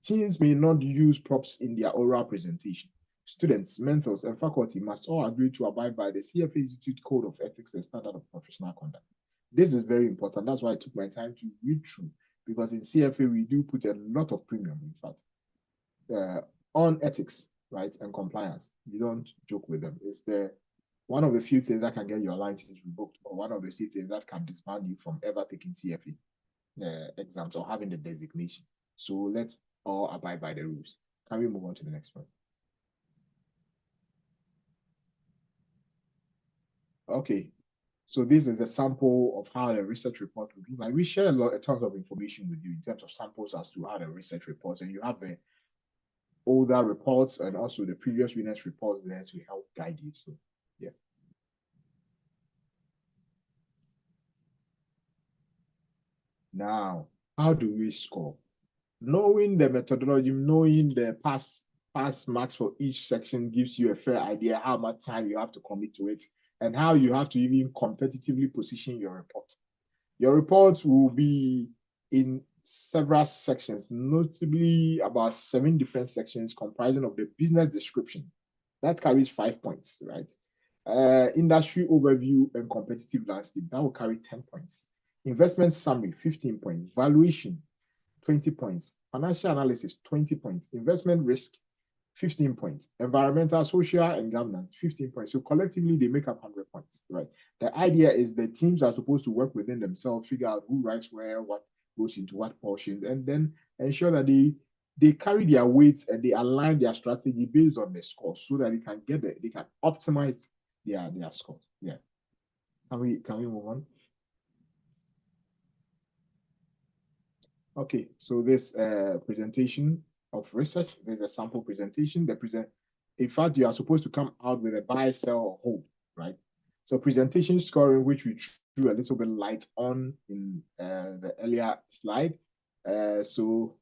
Speaker 2: Teams may not use props in their oral presentation. Students, mentors, and faculty must all agree to abide by the CFA Institute Code of Ethics and Standard of Professional Conduct. This is very important. That's why I took my time to read through, because in CFA, we do put a lot of premium, in fact, on ethics, right, and compliance. You don't joke with them. It's one of the few things that can get your license revoked, or one of the few things that can disband you from ever taking CFA exams or having the designation. So let's all abide by the rules. Can we move on to the next one? Okay, so this is a sample of how the research report will be. Like, we share a ton of information with you in terms of samples as to how the research reports, and you have the older reports and also the previous winners reports there to help guide you. So yeah. Now, how do we score? Knowing the methodology, knowing the pass marks for each section gives you a fair idea how much time you have to commit to it and how you have to even competitively position your report. Your report will be in several sections, notably about 7 different sections comprising of the business description. That carries 5 points, right? Industry overview and competitive landscape, that will carry 10 points. Investment summary, 15 points. Valuation, 20 points. Financial analysis, 20 points. Investment risk, 15 points. Environmental, social, and governance, 15 points. So collectively, they make up 100 points, right? The idea is the teams are supposed to work within themselves, figure out who writes where, what goes into what portion, and then ensure that they carry their weights and they align their strategy based on the scores so that they can optimize their scores. Yeah. Can we move on? Okay, so this presentation of research, there's a sample presentation. In fact, you are supposed to come out with a buy, sell, or hold, right? So presentation scoring, which we threw a little bit light on in the earlier slide. So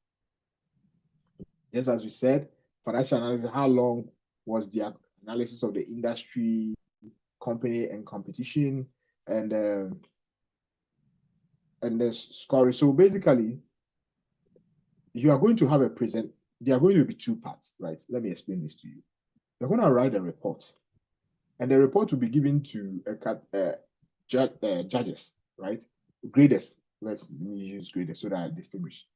Speaker 2: just as we said, financial analysis, how long was the analysis of the industry, company, and competition? And and the scoring. So basically, you are going to have a present. There are going to be two parts, right? Let me explain this to you. You're going to write a report, and the report will be given to judges, right? Graders. Let's use graders so that I distinguish.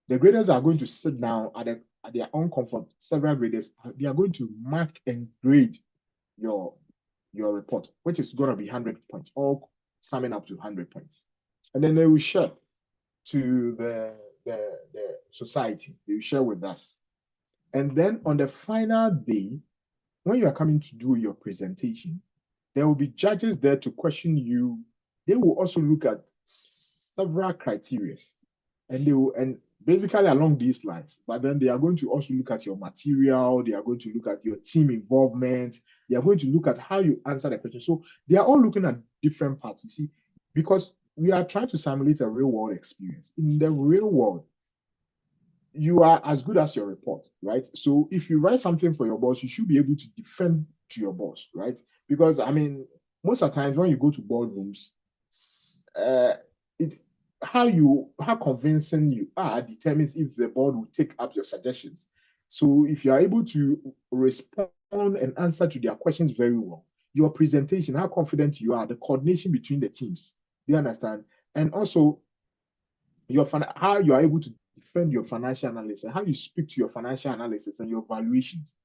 Speaker 2: The graders are going to sit down at their own comfort. Several graders, they are going to mark and grade your report, which is going to be 100 points, all summing up to 100 points. And then they will share to the society. They will share with us. And then on the final day, when you are coming to do your presentation, there will be judges there to question you. They will also look at several criteria, and they will, and basically along these lines. But then they are going to also look at your material. They are going to look at your team involvement. They are going to look at how you answer the question. So they are all looking at different parts, you see, because we are trying to simulate a real world experience. In the real world, you are as good as your report, right? So if you write something for your boss, you should be able to defend to your boss, right? Because I mean, most of the times when you go to boardrooms, how convincing you are determines if the board will take up your suggestions. So if you are able to respond and answer to their questions very well, your presentation, how confident you are, the coordination between the teams, do you understand? And also how you are able to defend your financial analysis, how you speak to your financial analysis and your valuations.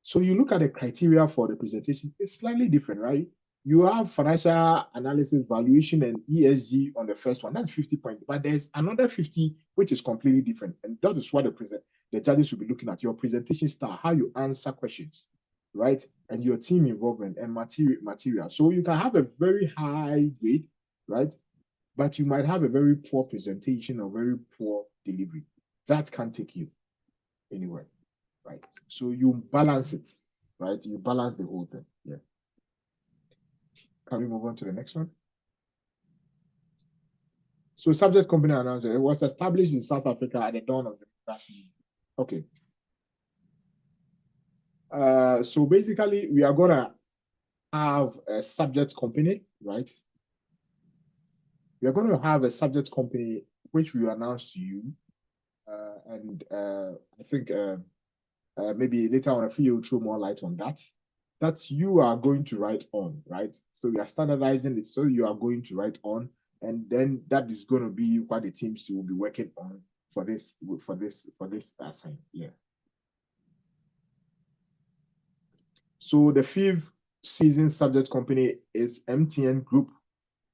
Speaker 2: So you look at the criteria for the presentation, it's slightly different, right? You have financial analysis, valuation, and ESG on the first one. That's 50 points. But there's another 50, which is completely different. And that is what the judges will be looking at. Your presentation style, how you answer questions, right? And your team involvement and material. So you can have a very high grade, right? But you might have a very poor presentation or very poor delivery. That can't take you anywhere, right? So you balance it, right? You balance the whole thing. Yeah. Can we move on to the next one? So subject company announcement. It was established in South Africa at the dawn of democracy. Okay. So basically, we are gonna have a subject company, right? We are going to have a subject company which we announce to you, and I think maybe later on, I feel you'll throw more light on that. That you are going to write on, right? So we are standardizing it, so you are going to write on, and then that is going to be what the teams will be working on for this assignment. Yeah. So the 5th season subject company is MTN Group.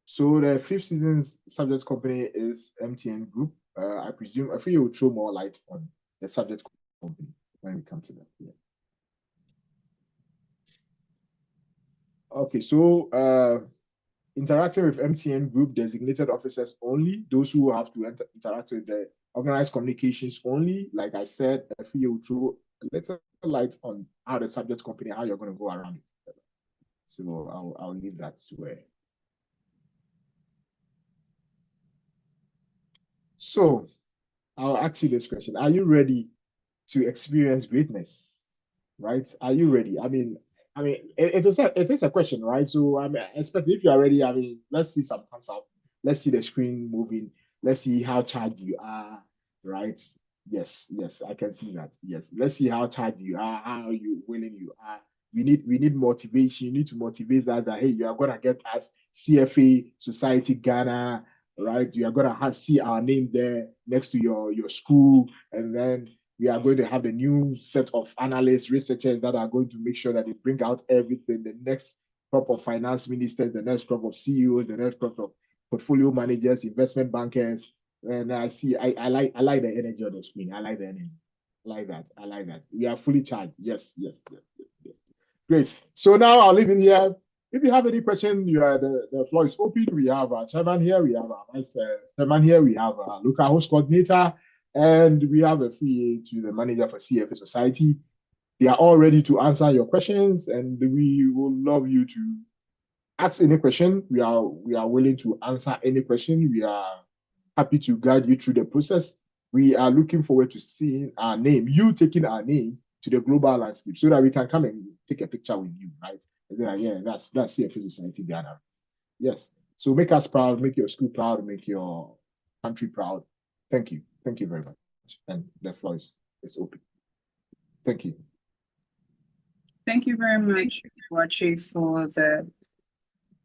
Speaker 2: So the 5th season's subject company is MTN Group. I presume, I feel you will throw more light on the subject company when we come to that. Yeah. Okay, so interacting with MTN Group designated officers only, those who have to interact with the organized communications only. Like I said, I feel you will throw a little light on how the subject company, how you're going to go around it. So I'll leave that to where. So I'll ask you this question. Are you ready to experience greatness? Right? Are you ready? I mean, it is a question, right? So I mean, expect if you are ready, I mean, let's see some thumbs up. Let's see the screen moving. Let's see how charged you are, right? Yes, I can see that. Yes. Let's see how charged you are, how you willing you are. We need motivation. You need to motivate us that hey, you are gonna get us CFA Society Ghana, right? You are gonna see our name there next to your school, and then we are going to have a new set of analysts, researchers that are going to make sure that they bring out everything. The next crop of finance ministers, the next crop of CEOs, the next crop of portfolio managers, investment bankers. And I like the energy on the screen. I like the energy. I like that. We are fully charged. Yes. Great. So now I'll leave it here. If you have any question, the floor is open. We have our chairman here. We have our vice chairman here. We have our local host coordinator. And we have a PA to the manager for CFA Society. They are all ready to answer your questions, and we will love you to ask any question. We are willing to answer any question. We are happy to guide you through the process. We are looking forward to seeing our name, you taking our name to the global landscape, so that we can come and take a picture with you, right? And then, yeah, that's CFA Society Ghana. Yes. So make us proud, make your school proud, make your country proud. Thank you. Thank you very much. And the floor is open. Thank you.
Speaker 4: Thank you very much, Wache, for the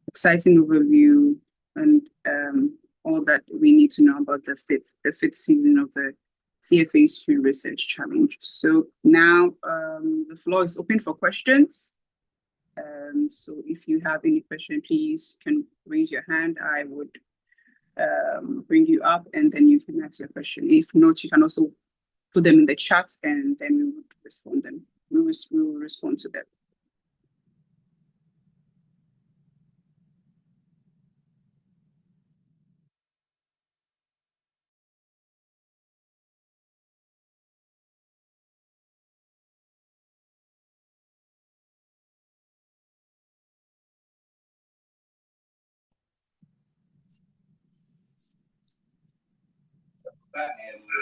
Speaker 4: exciting overview and all that we need to know about the fifth season of the CFA Student Research Challenge. So now the floor is open for questions. So if you have any question, please can raise your hand. I would bring you up and then you can ask your question. If not, you can also put them in the chat and then we would respond them. We will respond to them.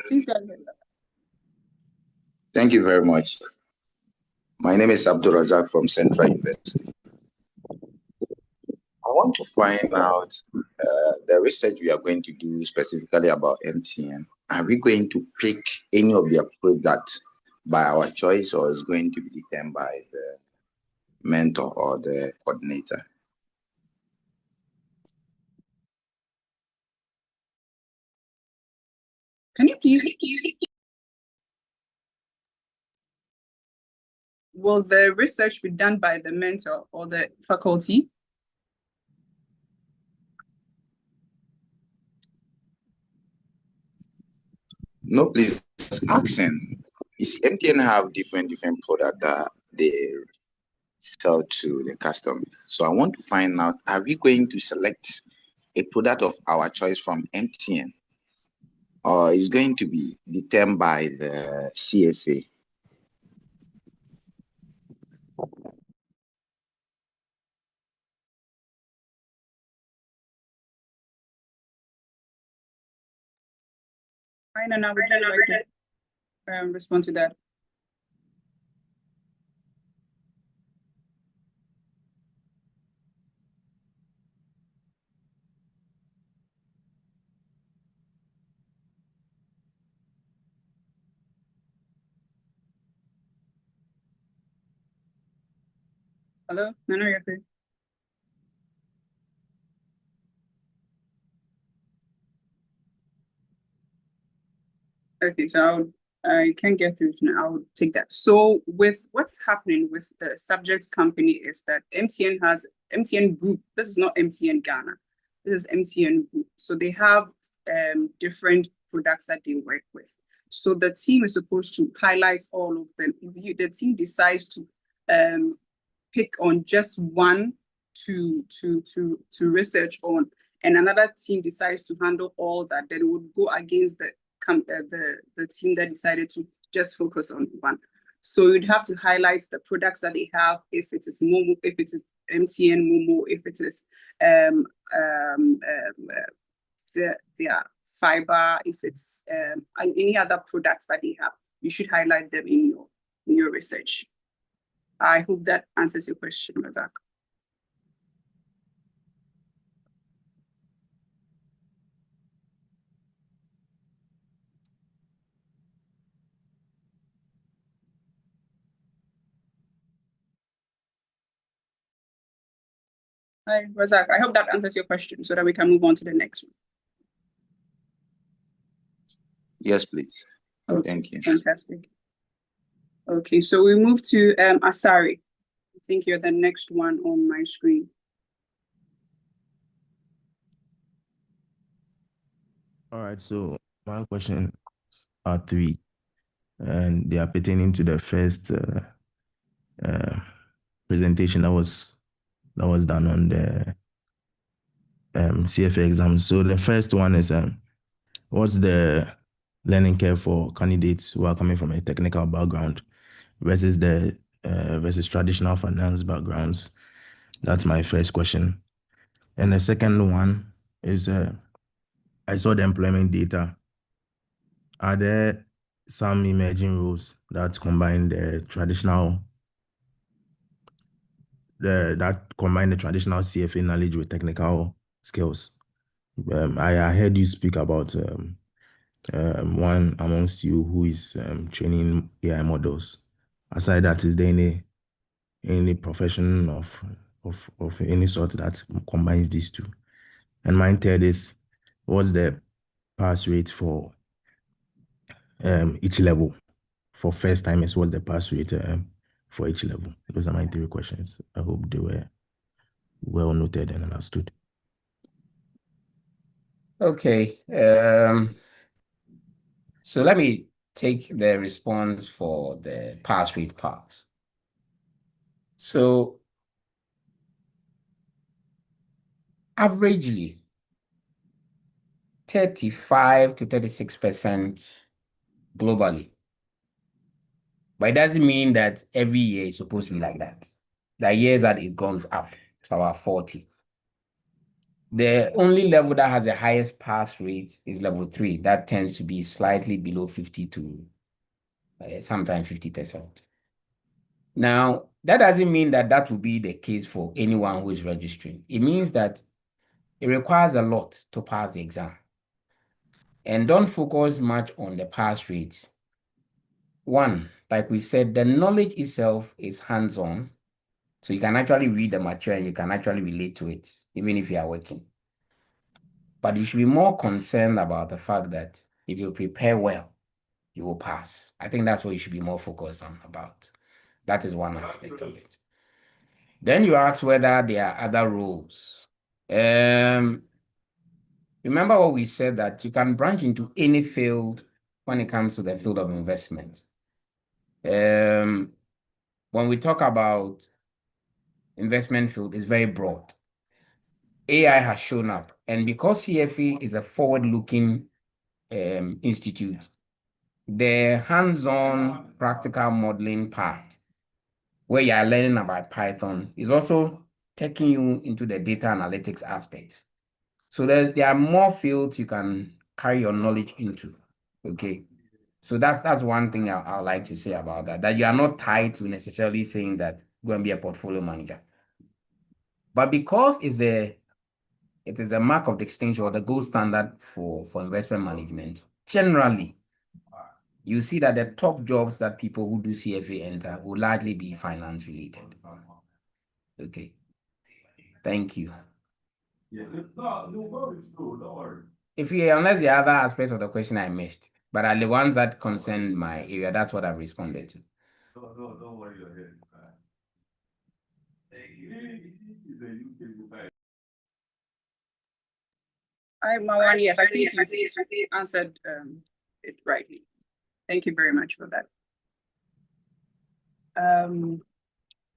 Speaker 4: Please go ahead.
Speaker 7: Thank you very much. My name is Abdul Razak from Central University. I want to find out the research we are going to do specifically about MTN. Are we going to pick any of their products by our choice, or is going to be determined by the mentor or the coordinator?
Speaker 4: Can you please? Will the research be done by the mentor or the faculty?
Speaker 7: No, please ask him. You see, MTN have different products that they sell to the customers. So I want to find out, are we going to select a product of our choice from MTN, or is going to be determined by the CFA?
Speaker 4: Fine, and I would like to respond to that. Hello, Nana, you're here. Okay, so I can't get through now. I'll take that. So with what's happening with the subject company is that MTN has MTN Group. This is not MTN Ghana. This is MTN Group. So they have different products that they work with. So the team is supposed to highlight all of them. If the team decides to pick on just one to research on, and another team decides to handle all that, then it would go against the team that decided to just focus on one. So you'd have to highlight the products that they have, if it is Momo, if it is MTN Momo, if it is their fiber, if it's any other products that they have. You should highlight them in your research. I hope that answers your question, Razak. Hi, Razak. I hope that answers your question so that we can move on to the next one.
Speaker 7: Yes, please.
Speaker 4: Okay,
Speaker 7: thank you.
Speaker 4: Fantastic. Okay, so we move to Asari. I think you're the next one on my screen.
Speaker 8: All right, so my questions are three, and they are pertaining to the first presentation that was done on the CFA exam. So the first one is what's the learning curve for candidates who are coming from a technical background versus the versus traditional finance backgrounds? That's my first question. And the second one is I saw the employment data. Are there some emerging roles that combine the traditional CFA knowledge with technical skills? I heard you speak about one amongst you who is training AI models. Aside that, is there any profession of any sort that combines these two? And my third is, what's the pass rate for each level? For first timers, what's the pass rate for each level? Those are my three questions. I hope they were well noted and understood.
Speaker 6: Okay. So let me take the response for the pass rate pass. So averagely 35 to 36% globally. But it doesn't mean that every year is supposed to be like that. The years that it goes up, it's about 40. The only level that has the highest pass rate is level 3. That tends to be slightly below 50 to sometimes 50%. Now, that doesn't mean that that will be the case for anyone who is registering. It means that it requires a lot to pass the exam. And don't focus much on the pass rates. One, like we said, the knowledge itself is hands-on. So you can actually read the material and you can actually relate to it, even if you are working. But you should be more concerned about the fact that if you prepare well, you will pass. I think that's what you should be more focused on about. That is one aspect of it. Then you ask whether there are other roles. Remember what we said, that you can branch into any field when it comes to the field of investment. When we talk about investment field, it's very broad. AI has shown up, and because CFA is a forward-looking institute, the hands-on practical modeling part, where you are learning about Python, is also taking you into the data analytics aspects. So there are more fields you can carry your knowledge into. Okay. So that's one thing I like to say about that you are not tied to necessarily saying that go and be a portfolio manager. But because it is a mark of distinction or the gold standard for investment management, generally, you see that the top jobs that people who do CFA enter will largely be finance related. Okay. Thank you.
Speaker 5: Yeah, no worries, no worries.
Speaker 6: Unless the other aspects of the question I missed, but are the ones that concern my area, that's what I've responded to.
Speaker 5: No, don't worry your head.
Speaker 4: Mawan, yes, I think you answered it rightly. Thank you very much for that.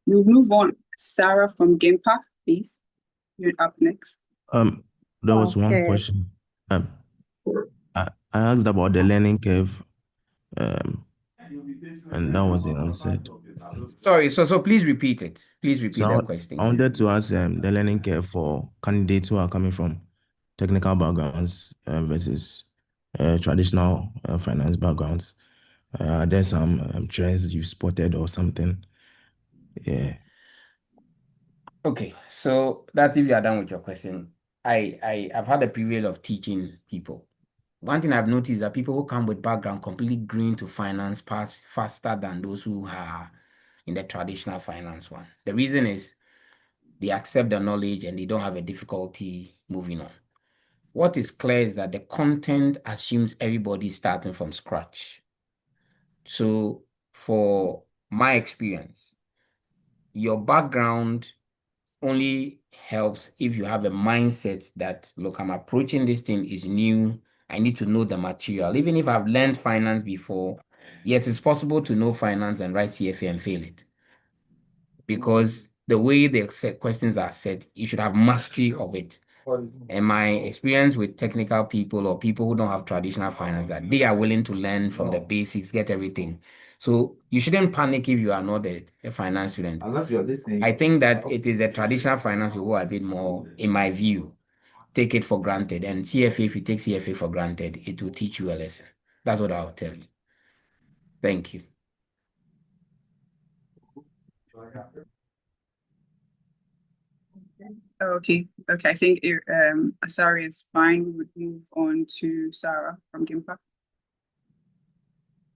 Speaker 4: We'll move on. Sarah from Gimpa, please. You're up next.
Speaker 8: There was one question. I asked about the learning curve, and that wasn't answered.
Speaker 6: Sorry, so please repeat it. Please repeat
Speaker 8: So
Speaker 6: the question.
Speaker 8: I wanted to ask the learning curve for candidates who are coming from technical backgrounds versus traditional finance backgrounds. There's some trends you spotted or something. Yeah.
Speaker 6: Okay, so that's if you are done with your question. I've had the privilege of teaching people. One thing I've noticed is that people who come with background completely green to finance pass faster than those who are in the traditional finance one. The reason is they accept the knowledge and they don't have a difficulty moving on. What is clear is that the content assumes everybody is starting from scratch. So for my experience, your background only helps if you have a mindset that, look, I'm approaching this thing is new. I need to know the material. Even if I've learned finance before, yes, it's possible to know finance and write CFA and fail it. Because the way the questions are set, you should have mastery of it. And my experience with technical people or people who don't have traditional finance, that they are willing to learn from the basics, get everything. So you shouldn't panic if you are not a finance student. I think that it is the traditional finance who are a bit more, in my view, take it for granted. And CFA, if you take CFA for granted, it will teach you a lesson. That's what I'll tell you. Thank you.
Speaker 4: Okay, I think Asari is fine. We would move on to Sarah from GIMPA.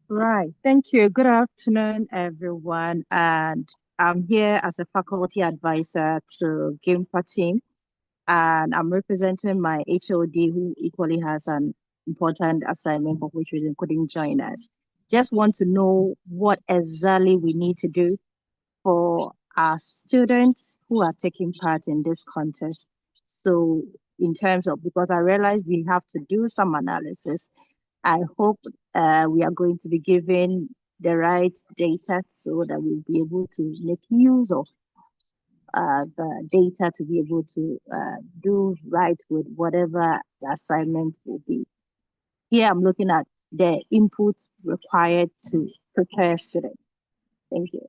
Speaker 9: Right. Thank you. Good afternoon, everyone. And I'm here as a faculty advisor to GIMPA team. And I'm representing my HOD, who equally has an important assignment for which reason couldn't join us. Just want to know what exactly we need to do for our students who are taking part in this contest. So in terms of, because I realize we have to do some analysis, I hope we are going to be given the right data so that we'll be able to make use of the data to be able to do right with whatever the assignment will be. Here I'm looking at the input required to prepare students. Thank you.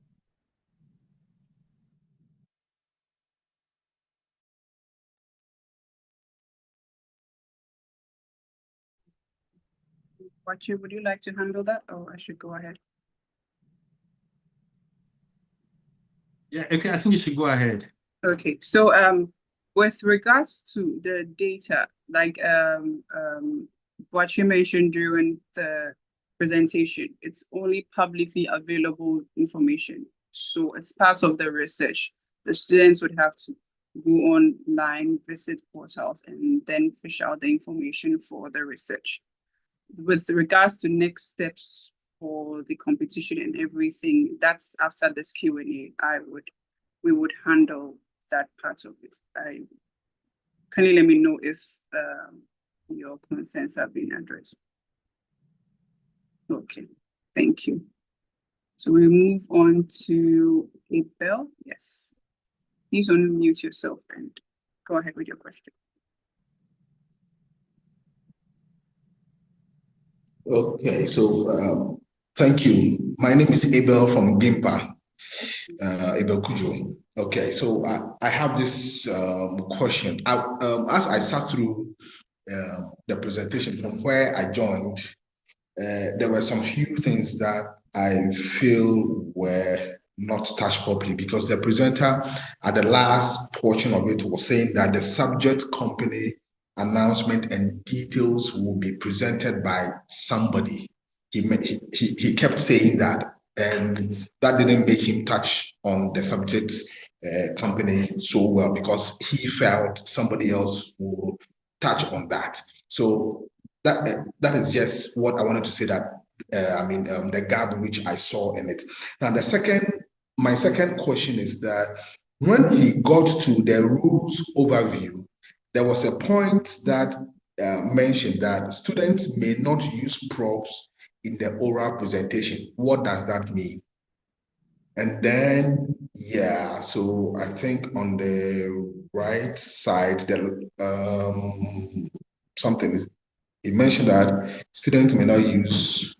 Speaker 4: Wachi, would you like to handle that, or I should go ahead?
Speaker 1: Yeah, okay, I think you should go ahead.
Speaker 4: Okay, so with regards to the data, like what you mentioned during the presentation, it's only publicly available information. So it's part of the research. The students would have to go online, visit portals, and then fish out the information for the research. With regards to next steps for the competition and everything, that's after this Q&A, we would handle that part of it. Can you let me know if your concerns have been addressed? Okay, thank you. So we move on to Abel. Yes, please unmute yourself and go ahead with your question.
Speaker 10: Okay, so thank you. My name is Abel from GIMPA, Abel Kujo. Okay, so I have this question. As I sat through the presentation from where I joined, there were some few things that I feel were not touched properly, because the presenter at the last portion of it was saying that the subject, company, announcement and details will be presented by somebody. He kept saying that, and that didn't make him touch on the subject company so well, because he felt somebody else will touch on that. So that is just what I wanted to say, that the gap which I saw in it. Now my second question is that when he got to the rules overview, there was a point that mentioned that students may not use props in the oral presentation. What does that mean? And then, yeah, so I think on the right side, something is, it mentioned that students may not use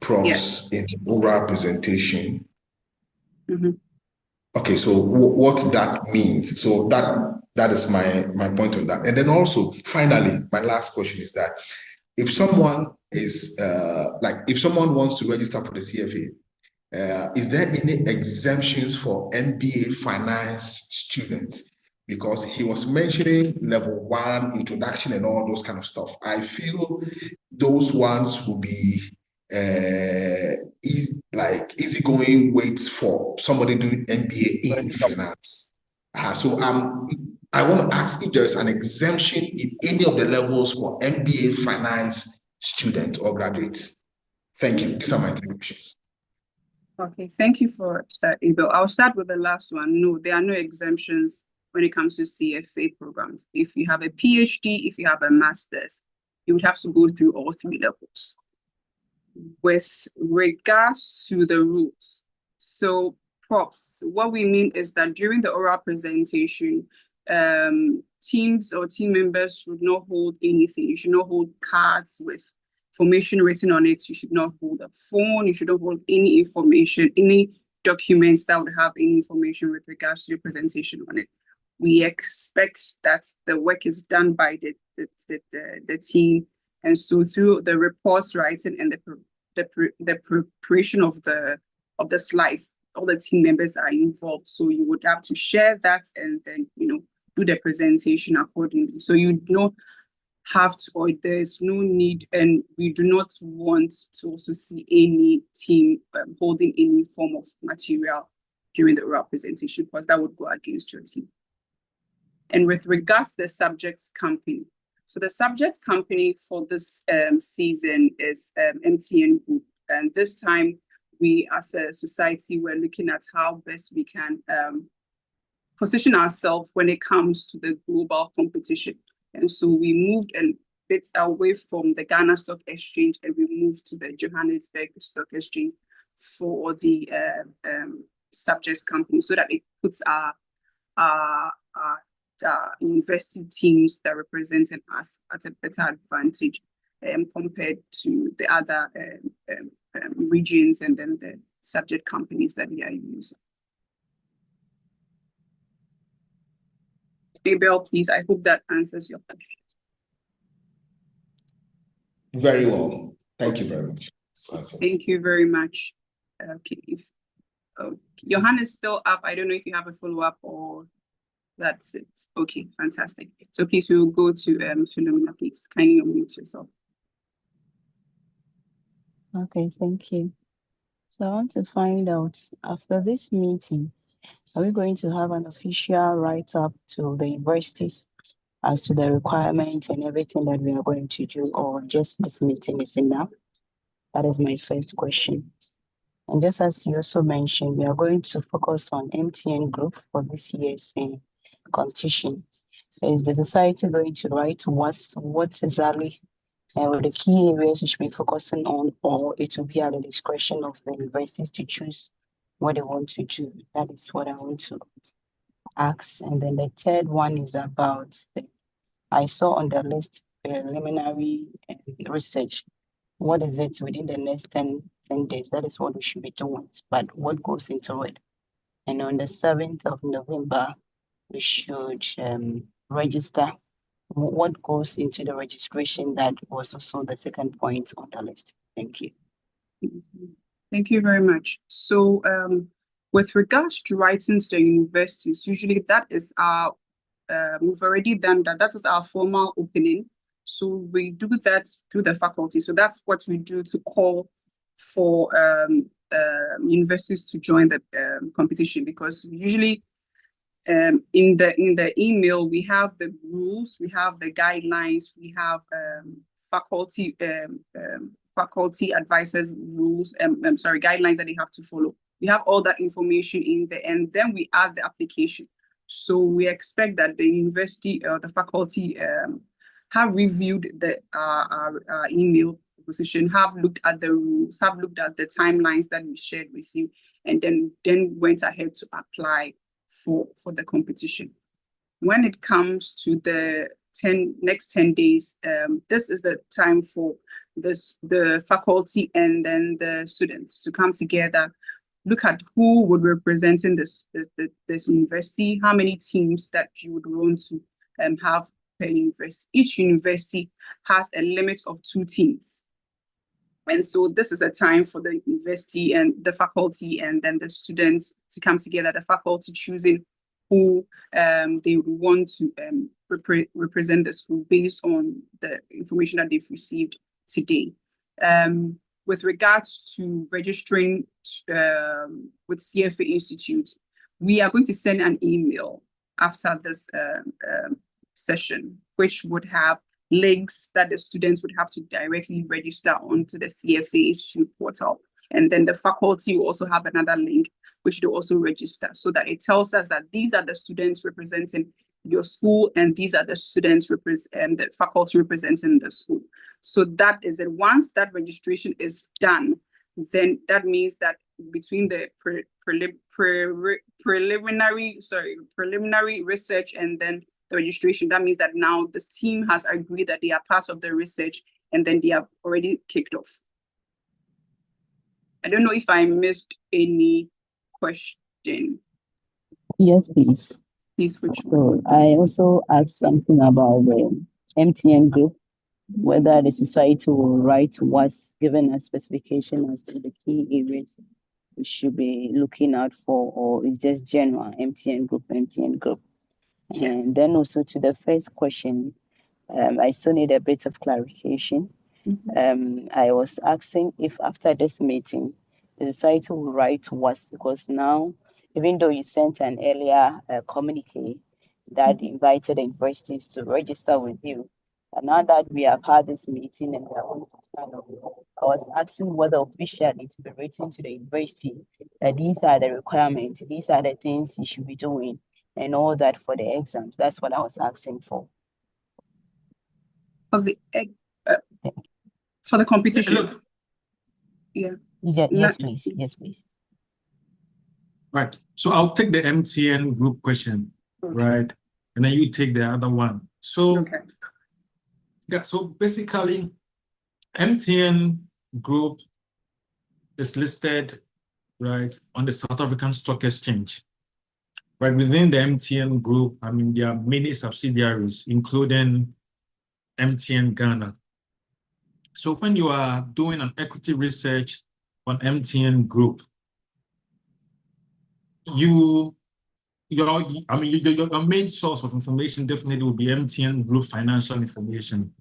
Speaker 10: props in oral presentation.
Speaker 4: Mm-hmm.
Speaker 10: Okay, so what that means. So that is my point on that. And then also, finally, my last question is that if someone is if someone wants to register for the CFA, is there any exemptions for MBA finance students? Because he was mentioning level 1 introduction and all those kind of stuff. I feel those ones will be easygoing weights for somebody doing MBA in finance. So I want to ask if there is an exemption in any of the levels for MBA finance students or graduates. Thank you. These are my 3 questions.
Speaker 4: Okay, thank you for that, Abel. I'll start with the last one. No, there are no exemptions when it comes to CFA programs. If you have a PhD, if you have a master's, you would have to go through all 3 levels. With regards to the rules, so props, what we mean is that during the oral presentation, teams or team members should not hold anything. You should not hold cards with information written on it. You should not hold a phone. You shouldn't hold any information, any documents that would have any information with regards to your presentation on it. We expect that the work is done by the team, and so through the reports writing and the preparation of the slides, all the team members are involved. So you would have to share that and then, do the presentation accordingly. So you don't have to, or there's no need, and we do not want to also see any team holding any form of material during the oral presentation, because that would go against your team. And with regards to the subject company, so the subject company for this season is MTN Group. And this time, we as a society, we're looking at how best we can position ourselves when it comes to the global competition. And so we moved a bit away from the Ghana Stock Exchange and we moved to the Johannesburg Stock Exchange for the subject company, so that it puts our university teams that represented us at a better advantage compared to the other regions and then the subject companies that we are using. Abel, please, I hope that answers your question.
Speaker 10: Very well. Thank you very much.
Speaker 4: Thank you very much. Okay, your hand is still up. I don't know if you have a follow-up or that's it. Okay, fantastic. So please, we will go to Philomena, please. Kindly unmute yourself.
Speaker 11: Okay, thank you. So I want to find out, after this meeting, are we going to have an official write-up to the universities as to the requirements and everything that we are going to do, or just this meeting is enough? That is my first question. And just as you also mentioned, we are going to focus on MTN Group for this year's competition. Is the society going to write what exactly the key areas you should be focusing on, or it will be at the discretion of the universities to choose what they want to do? That is what I want to ask. And then the third one is about I saw on the list preliminary research. What is it within the next 10 days? That is what we should be doing, but what goes into it? And on the 7th of November, we should register. What goes into the registration? That was also the second point on the list. Thank you.
Speaker 4: Thank you very much. So with regards to writing to the universities, usually that is our, we've already done that. That is our formal opening. So we do that through the faculty. So that's what we do to call for universities to join the competition, because usually in the email we have the rules, we have the guidelines, we have faculty advisors rules, guidelines that they have to follow. We have all that information in there, and then we add the application. So we expect that the university or the faculty have reviewed the email position, have looked at the rules, have looked at the timelines that we shared with you, and then went ahead to apply for the competition. When it comes to the next 10 days, this is the time for the faculty and then the students to come together, look at who would represent in this university, how many teams that you would want to have per university. Each university has a limit of 2 teams. And so this is a time for the university and the faculty and then the students to come together, the faculty choosing who they want to represent the school based on the information that they've received today. With regards to registering with CFA Institute, we are going to send an email after this session, which would have links that the students would have to directly register onto the CFA Institute portal. And then the faculty will also have another link, which they also register, so that it tells us that these are the students representing your school and these are the students the faculty representing the school. So that is it. Once that registration is done, then that means that between the preliminary research and then the registration, that means that now this team has agreed that they are part of the research and then they have already kicked off. I don't know if I missed any question.
Speaker 11: Yes, please.
Speaker 4: Please, which one?
Speaker 11: So I also asked something about the MTN Group, whether the society will write what's given a specification as to the key areas we should be looking out for, or it's just general MTN group, MTN group?
Speaker 4: Yes.
Speaker 11: And then also to the first question, I still need a bit of clarification. I was asking if after this meeting, the society will write to us, because now, even though you sent an earlier communique that invited the universities to register with you, and now that we have had this meeting and we are going to start off, I was asking whether officially to be written to the university that these are the requirements, these are the things you should be doing, and all that for the exams. That's what I was asking for.
Speaker 4: For the for the competition.
Speaker 1: Look,
Speaker 11: Yes,
Speaker 4: Not-
Speaker 11: please. Yes, please.
Speaker 1: right. So I'll take the MTN group question, right? And then you take the other one. So, yeah, so basically, MTN group is listed, right, on the South African Stock Exchange. Right, within the MTN group, I mean, there are many subsidiaries, including MTN Ghana. So when you are doing an equity research on MTN group, your main source of information definitely will be MTN group financial information.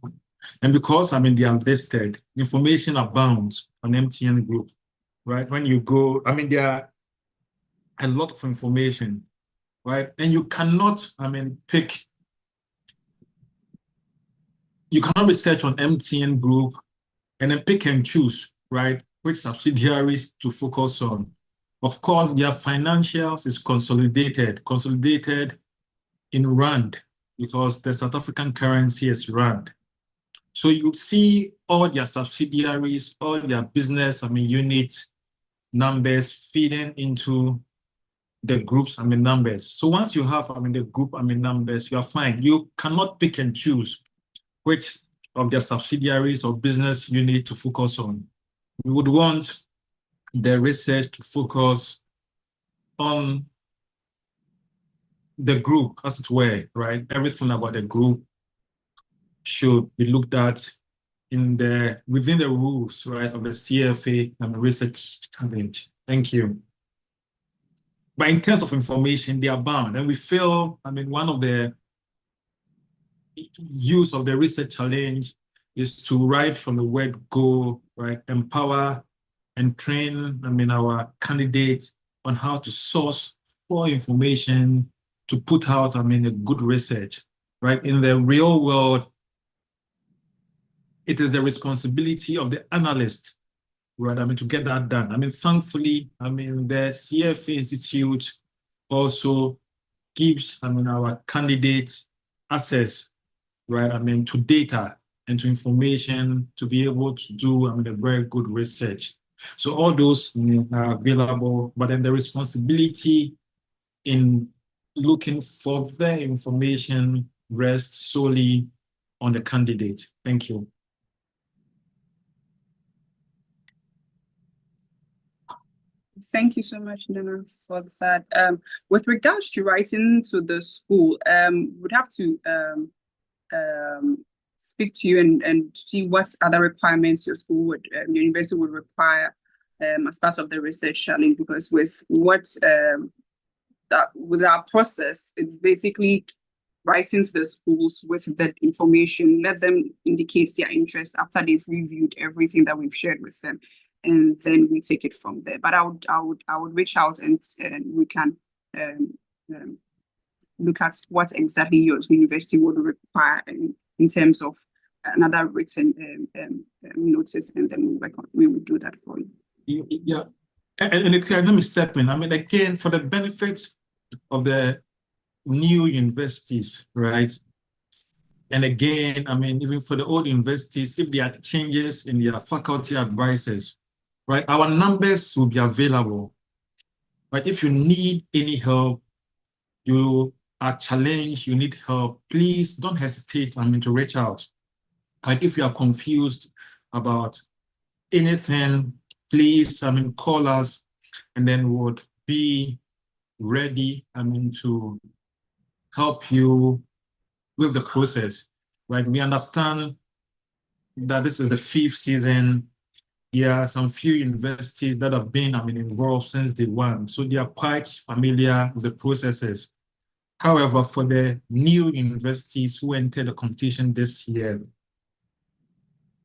Speaker 1: And because, I mean, they are listed, information abounds on MTN group, right? When you go, I mean, there are a lot of information, right? And you cannot, I mean, you cannot research on MTN group and then pick and choose, right, which subsidiaries to focus on. Of course, their financials is consolidated in Rand, because the South African currency is Rand. So you see all their subsidiaries, all their business, I mean, units, numbers feeding into the groups, I mean, numbers. So once you have, I mean, the group, I mean, numbers, you are fine. You cannot pick and choose which of their subsidiaries or business unit to focus on. We would want the research to focus on the group, as it were, right? Everything about the group should be looked at within the rules, right, of the CFA and research challenge. Thank you. But in terms of information, they are bound. And we feel, I mean, one of the use of the research challenge is to write from the word go, right? Empower and train, I mean, our candidates on how to source for information to put out, I mean, a good research, right? In the real world, it is the responsibility of the analyst, right? I mean, to get that done. I mean, thankfully, I mean, the CFA Institute also gives, I mean, our candidates access, right? I mean, to data and to information to be able to do, I mean, a very good research. So all those, I mean, are available, but then the responsibility in looking for the information rests solely on the candidate. Thank you.
Speaker 4: Thank you so much, Nana, for that. With regards to writing to the school, we'd have to speak to you and see what other requirements your school would, your university would require as part of the research challenge. Because with with our process, it's basically writing to the schools with that information, let them indicate their interest after they've reviewed everything that we've shared with them, and then we take it from there. But I would reach out and we can look at what exactly your university would require in terms of another written notice, and then we will do that for you.
Speaker 1: Yeah, and let me step in. I mean, again, for the benefit of the new universities, right? And again, I mean, even for the old universities, if there are changes in their faculty advisors, right, our numbers will be available. But if you need any help, you are challenged, you need help, please don't hesitate, I mean, to reach out. Like if you are confused about anything, please, I mean, call us, and then we would be ready, I mean, to help you with the process, right? We understand that this is the 5th season. there are some few universities that have been, involved since day one. So they are quite familiar with the processes. However, for the new universities who entered the competition this year,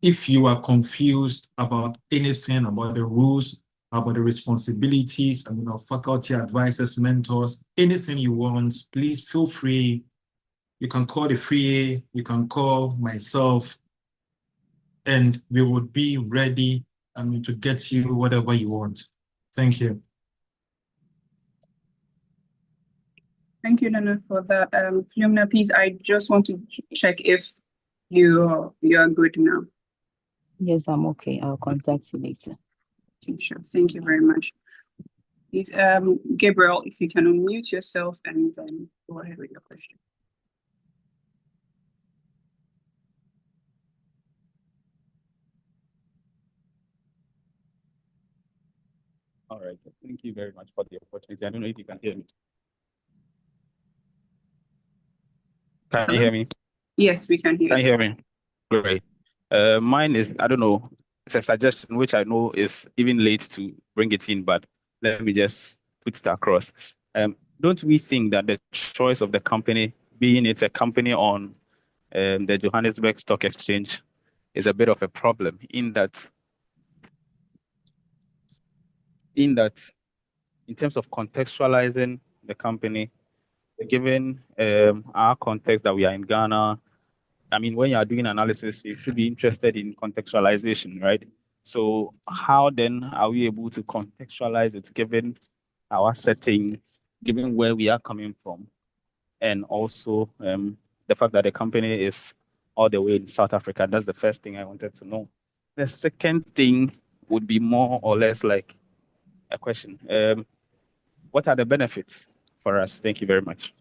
Speaker 1: if you are confused about anything, about the rules, about the responsibilities, of faculty advisors, mentors, anything you want, please feel free. You can call the free, you can call myself, and we would be ready, to get you whatever you want. Thank you.
Speaker 4: Thank you, Nana, for that. Philomena, please, I just want to check if you're good now.
Speaker 11: Yes, I'm okay. I'll contact you later.
Speaker 4: Okay, sure. Thank you very much. Please, Gabriel, if you can unmute yourself and then go ahead with your question.
Speaker 12: All right. Thank you very much for the opportunity. I don't know if you can hear me. Can you hear me?
Speaker 4: Yes, we can hear
Speaker 12: Can you
Speaker 4: you.
Speaker 12: hear me? Great. Mine is, I don't know, it's a suggestion which I know is even late to bring it in, but let me just put it across. Don't we think that the choice of the company, being it's a company on the Johannesburg Stock Exchange, is a bit of a problem in terms of contextualizing the company, given our context that we are in Ghana? I mean, when you are doing analysis, you should be interested in contextualization, right? So how then are we able to contextualize it given our setting, given where we are coming from, and also the fact that the company is all the way in South Africa? That's the first thing I wanted to know. The second thing would be more or less like a question. What are the benefits for us? Thank you very much.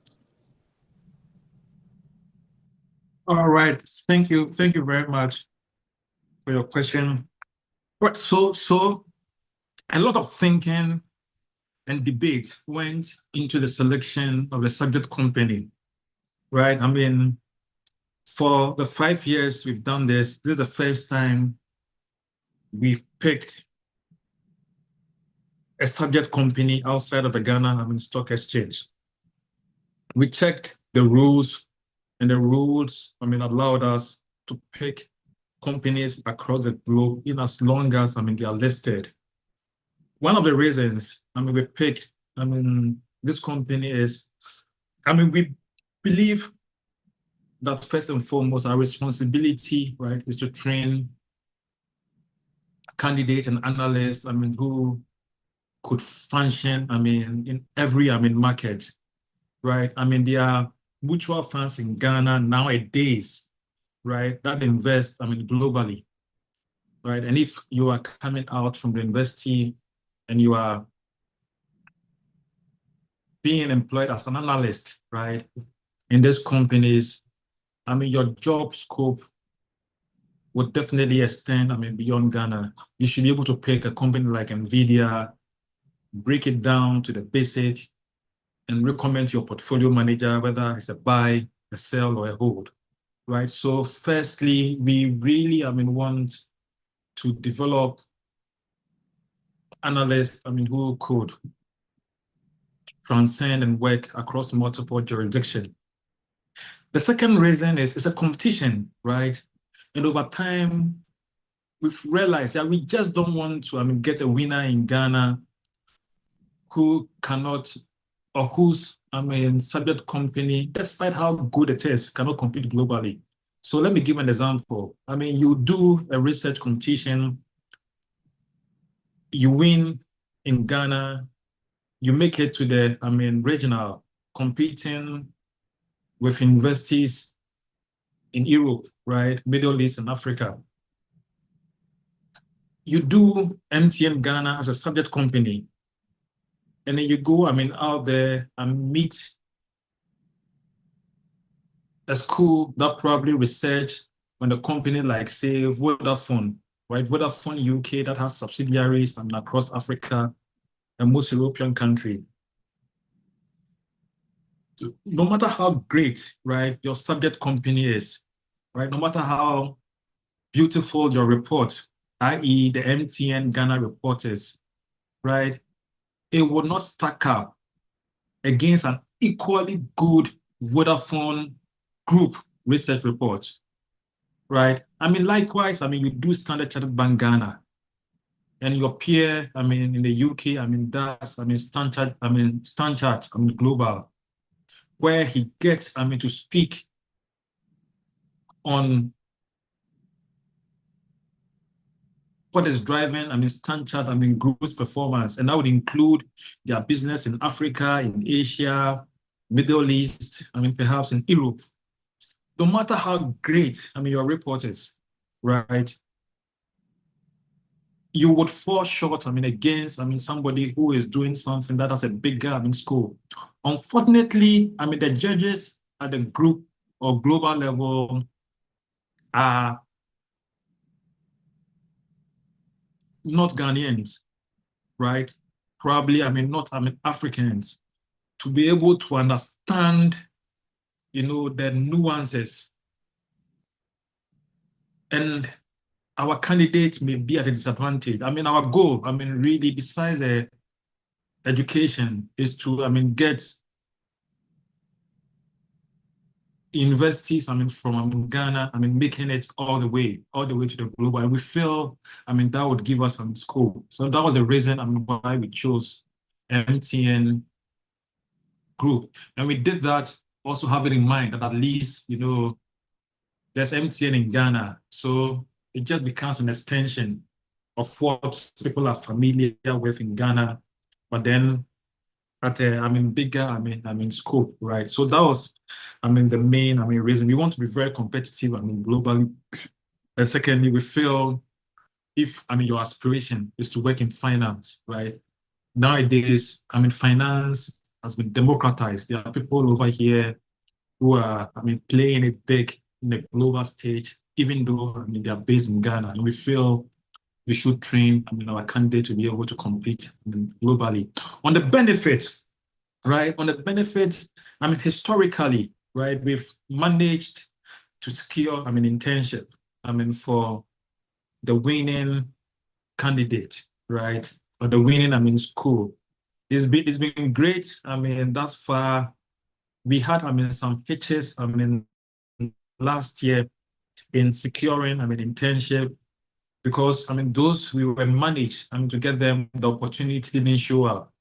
Speaker 1: All right. Thank you. Thank you very much for your question. Right. So a lot of thinking and debate went into the selection of the subject company, right? I mean, for the 5 years we've done this is the first time we've picked a subject company outside of the Ghana, stock exchange. We checked the rules, and the rules, allowed us to pick companies across the globe in as long as, they are listed. One of the reasons, we picked, this company is, we believe that first and foremost, our responsibility, right, is to train candidates and analysts, who could function, in every, market, right? There are mutual funds in Ghana nowadays, right, that invest, globally, right? And if you are coming out from the university and you are being employed as an analyst, right, in these companies, your job scope would definitely extend, beyond Ghana. You should be able to pick a company like NVIDIA, break it down to the basic, and recommend your portfolio manager, whether it's a buy, a sell, or a hold, right? So firstly, we really, want to develop analysts, who could transcend and work across multiple jurisdictions. The second reason is it's a competition, right? And over time, we've realized that we just don't want to, get a winner in Ghana who cannot, or whose, subject company, despite how good it is, cannot compete globally. So let me give an example. You do a research competition, you win in Ghana, you make it to the, regional, competing with universities in Europe, right, Middle East and Africa. You do MTN Ghana as a subject company, and then you go, out there and meet a school that probably research on a company like, say, Vodafone, right? Vodafone UK that has subsidiaries across Africa and most European countries. No matter how great, right, your subject company is, right, no matter how beautiful your report i.e. the MTN Ghana reporters, right, it would not stack up against an equally good Vodafone Group research report, right? I mean, likewise, I mean, you do Standard Chartered Bank Ghana, and your peer, I mean, in the UK, I mean, that's, I mean, Standard Global, where he gets, I mean, to speak on what is driving, I mean, Standard, I mean, group's performance, and that would include their business in Africa, in Asia, Middle East, I mean, perhaps in Europe. No matter how great, I mean, your report is, right, you would fall short, I mean, against, I mean, somebody who is doing something that has a bigger, I mean, scope. Unfortunately, I mean, the judges at the group or global level are not Ghanaians, right? Probably, I mean, not, I mean, Africans, to be able to understand, you know, the nuances. And our candidate may be at a disadvantage. I mean, our goal, I mean, really, besides the education, is to, I mean, get universities, I mean, from Ghana, I mean, making it all the way to the global. And we feel, I mean, that would give us some scope. So that was the reason, I mean, why we chose MTN Group. And we did that also having in mind that at least, you know, there's MTN in Ghana. So it just becomes an extension of what people are familiar with in Ghana, but then at a, I mean, bigger, I mean, scope, right? So that was, I mean, the main, I mean, reason. We want to be very competitive, I mean, globally. And secondly, we feel if, I mean, your aspiration is to work in finance, right? Nowadays, I mean, finance has been democratized. There are people over here who are, I mean, playing it big in the global stage, even though, I mean, they are based in Ghana. And we feel we should train, I mean, our candidate to be able to compete, I mean, globally. On the benefits, right? On the benefits, I mean, historically, right, we've managed to secure, I mean, internship, I mean, for the winning candidate, right? Or the winning, I mean, school. It's been great. I mean, thus far, we had, I mean, some hitches, I mean, last year in securing, I mean, internship, because, I mean, those we were managed, I mean, to get them the opportunity didn't show up,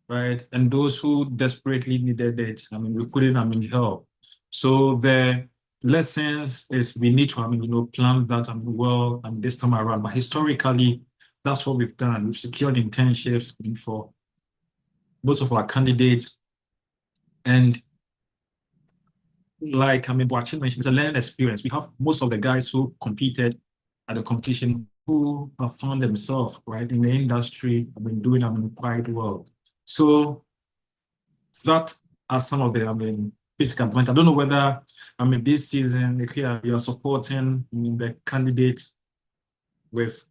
Speaker 1: right? And those who desperately needed it, I mean, we couldn't, I mean, help. So the lessons is we need to, I mean, you know, plan that, I mean, well, and this time around. But historically, that's what we've done. We've secured internships, I mean, for most of our candidates. And like, I mean, Boachi mentioned, it's a learning experience. We have most of the guys who competed at the competition who have found themselves, right, in the industry, I mean, doing, I mean, quite well. So that are some of the, I mean, basic advantage. I don't know whether, I mean, this season, you're supporting, I mean, the candidates with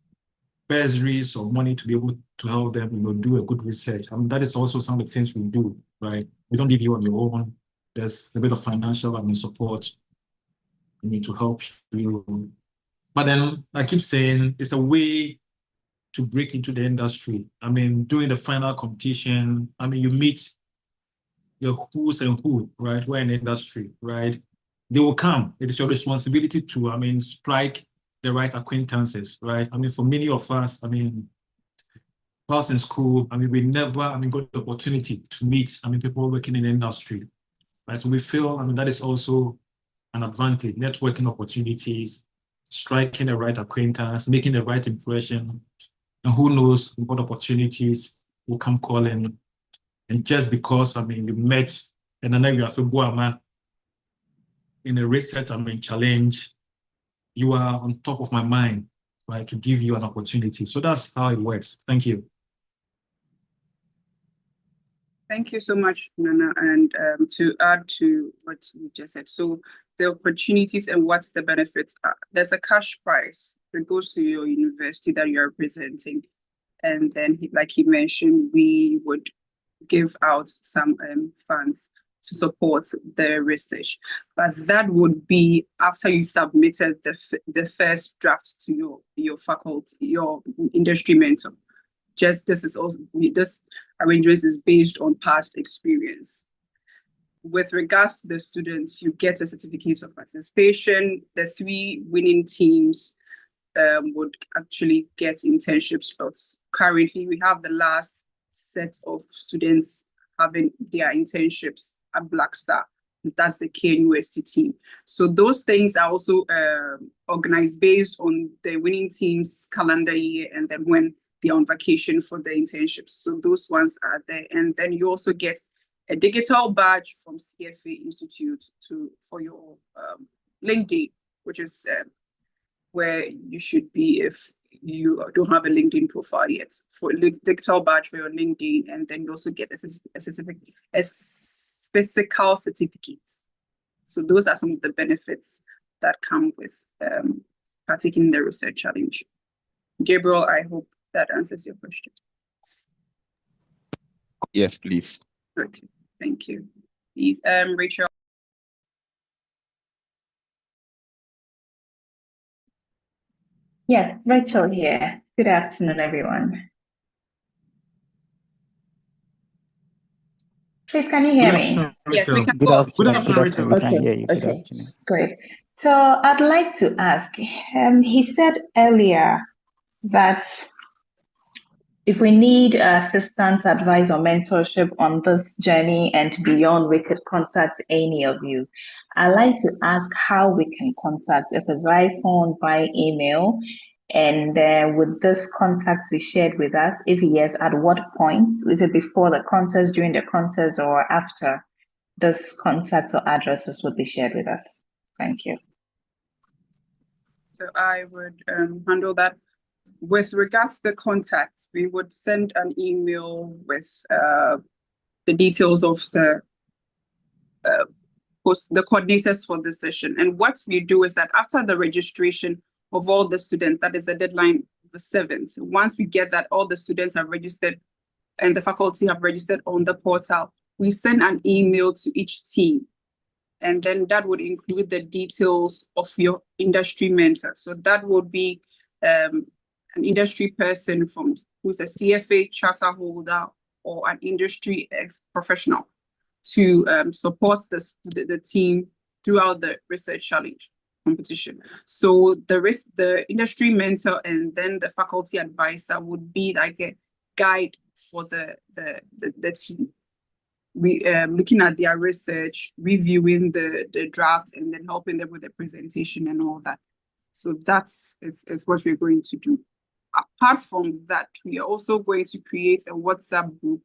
Speaker 1: bursaries or money to be able to help them, you know, do a good research. I mean, that is also some of the things we do, right? We don't leave you on your own. There's a bit of financial, I mean, support, I mean, to help you. But then I keep saying it's a way to break into the industry. I mean, during the final competition, I mean, you meet the who's and who, right? Who are in the industry, right? They will come. It is your responsibility to, I mean, strike the right acquaintances, right? I mean, for many of us, I mean, whilst in school, I mean, we never, I mean, got the opportunity to meet, I mean, people working in the industry, right? So we feel, I mean, that is also an advantage, networking opportunities, striking the right acquaintance, making the right impression, and who knows what opportunities will come calling. And just because, I mean, you met, and then you have a in a research, I mean, challenge, you are on top of my mind, right, to give you an opportunity. So that's how it works. Thank you.
Speaker 4: Thank you so much, Nana. And to add to what you just said, so the opportunities and what the benefits are. There's a cash prize that goes to your university that you're representing. And then, like he mentioned, we would give out some funds to support the research. But that would be after you submitted the first draft to your faculty, your industry mentor. This arrangement is based on past experience. With regards to the students, you get a certificate of participation. The 3 winning teams would actually get internship slots. Currently, we have the last set of students having their internships at Black Star. That's the KNUST team. So those things are also organized based on the winning team's calendar year and then when they're on vacation for the internships. So those ones are there. And then you also get a digital badge from CFA Institute for your LinkedIn, which is where you should be if you don't have a LinkedIn profile yet. For a digital badge for your LinkedIn, and then you also get a physical certificate. So those are some of the benefits that come with partaking in the research challenge. Gabriel, I hope that answers your question.
Speaker 12: Yes, please.
Speaker 4: Okay, thank you. Please, Rachel.
Speaker 13: Yes, Rachel here. Good afternoon, everyone. Please, can you hear me?
Speaker 4: Yes, we can.
Speaker 14: Good afternoon. Good afternoon. We can
Speaker 13: Okay,
Speaker 14: hear you. Good
Speaker 13: okay,
Speaker 14: afternoon.
Speaker 13: great. So I'd like to ask, he said earlier that if we need assistance, advice, or mentorship on this journey and beyond, we could contact any of you. I'd like to ask how we can contact, if it's by phone, by email, and would this contact be shared with us? If yes, at what point? Is it before the contest, during the contest, or after? This contact or addresses would be shared with us. Thank you.
Speaker 4: So I would handle that. With regards to the contact, we would send an email with the details of the coordinators for this session. And what we do is that after the registration of all the students, that is the deadline, the 7th. Once we get that all the students are registered and the faculty have registered on the portal, we send an email to each team. And then that would include the details of your industry mentor. So that would be an industry person who's a CFA charter holder or an industry professional to support the team throughout the research challenge competition. So the industry mentor and then the faculty advisor would be like a guide for the team. Looking at their research, reviewing the draft, and then helping them with the presentation and all that. So that's what we're going to do. Apart from that, we are also going to create a WhatsApp group,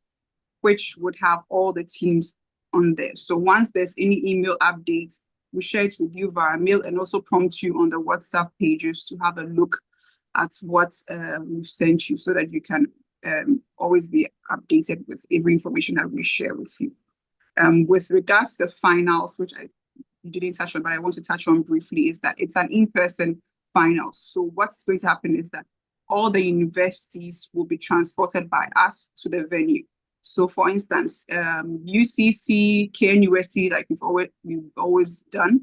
Speaker 4: which would have all the teams on there. So once there's any email updates, we share it with you via mail and also prompt you on the WhatsApp pages to have a look at what we've sent you so that you can always be updated with every information that we share with you. With regards to the finals, which you didn't touch on, but I want to touch on briefly, is that it's an in-person finals. So what's going to happen is that all the universities will be transported by us to the venue. So for instance, UCC, KNUST, like we've always done,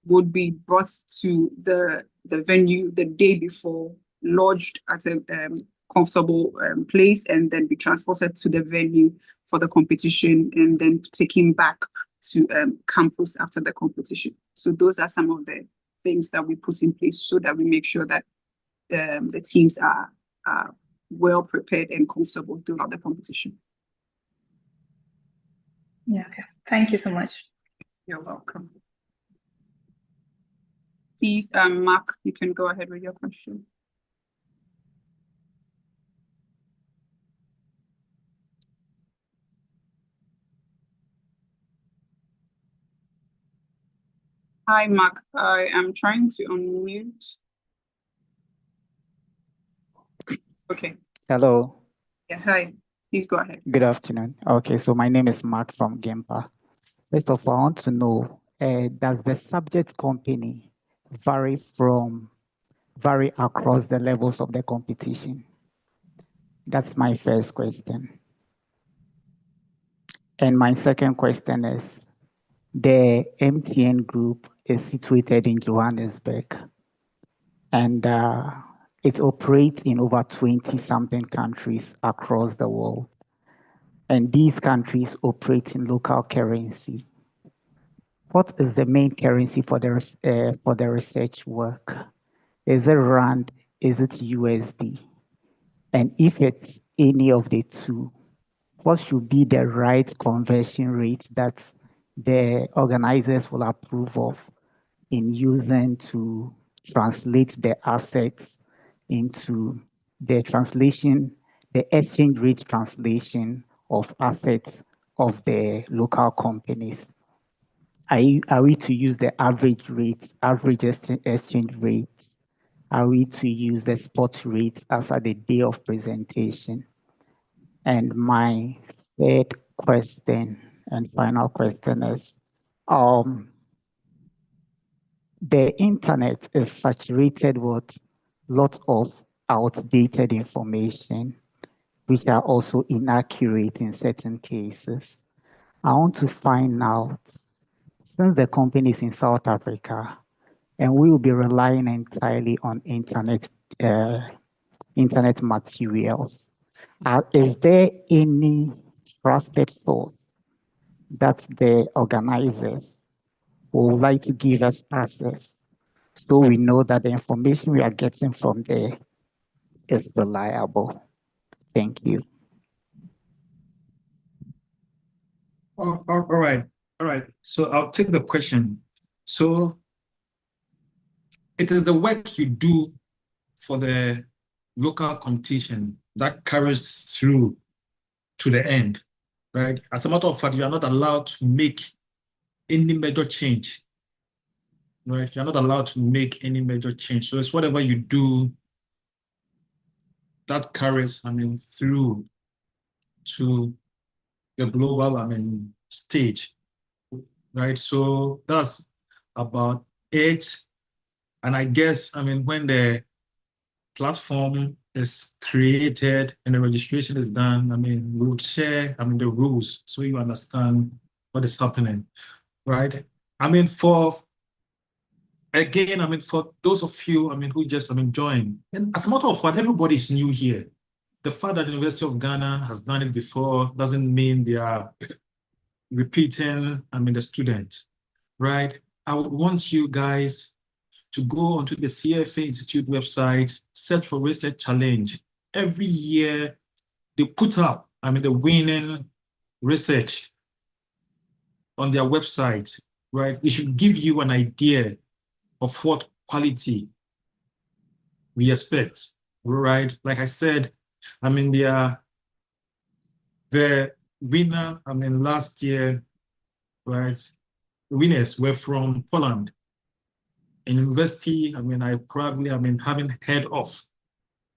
Speaker 4: would be brought to the venue the day before, lodged at a comfortable place, and then be transported to the venue for the competition, and then taken back to campus after the competition. So those are some of the things that we put in place so that we make sure that the teams are well prepared and comfortable throughout the competition.
Speaker 13: Yeah, okay. Thank you so much.
Speaker 4: You're welcome. Please, Mark, you can go ahead with your question. Hi, Mark. I am trying to unmute. Okay.
Speaker 14: Hello.
Speaker 4: Yeah, hi. Please go ahead.
Speaker 14: Good afternoon. Okay, so my name is Mark from GIMPA. First of all, I want to know, does the subject company vary across the levels of the competition? That's my first question. And my second question is, the MTN group is situated in Johannesburg, and it operates in over 20-something countries across the world. And these countries operate in local currency. What is the main currency for the research work? Is it Rand? Is it USD? And if it's any of the two, what should be the right conversion rate that the organizers will approve of in using to translate the assets into the exchange rate translation of assets of the local companies? Are we to use the average rates, exchange rates? Are we to use the spot rates as at the day of presentation? And my third question and final question is, the internet is saturated with lots of outdated information, which are also inaccurate in certain cases. I want to find out, since the company is in South Africa, and we will be relying entirely on internet materials, is there any trusted source that the organizers would like to give us access, so we know that the information we are getting from there is reliable? Thank you.
Speaker 1: All right. So I'll take the question. So it is the work you do for the local competition that carries through to the end, right? As a matter of fact, you are not allowed to make any major change, right? You're not allowed to make any major change. So it's whatever you do that carries, through to the global, stage, right? So that's about it. And I guess, when the platform is created and the registration is done, we would share, the rules so you understand what is happening, right? For those of you, who just, joined, and as a matter of fact, everybody is new here. The fact that the University of Ghana has done it before doesn't mean they are repeating, the students, right? I would want you guys to go onto the CFA Institute website, search for Research Challenge. Every year, they put up, the winning research on their website, right? It should give you an idea of what quality we expect, right? Like I said, the winner, last year, right? The winners were from Poland. In university, I probably, haven't heard of,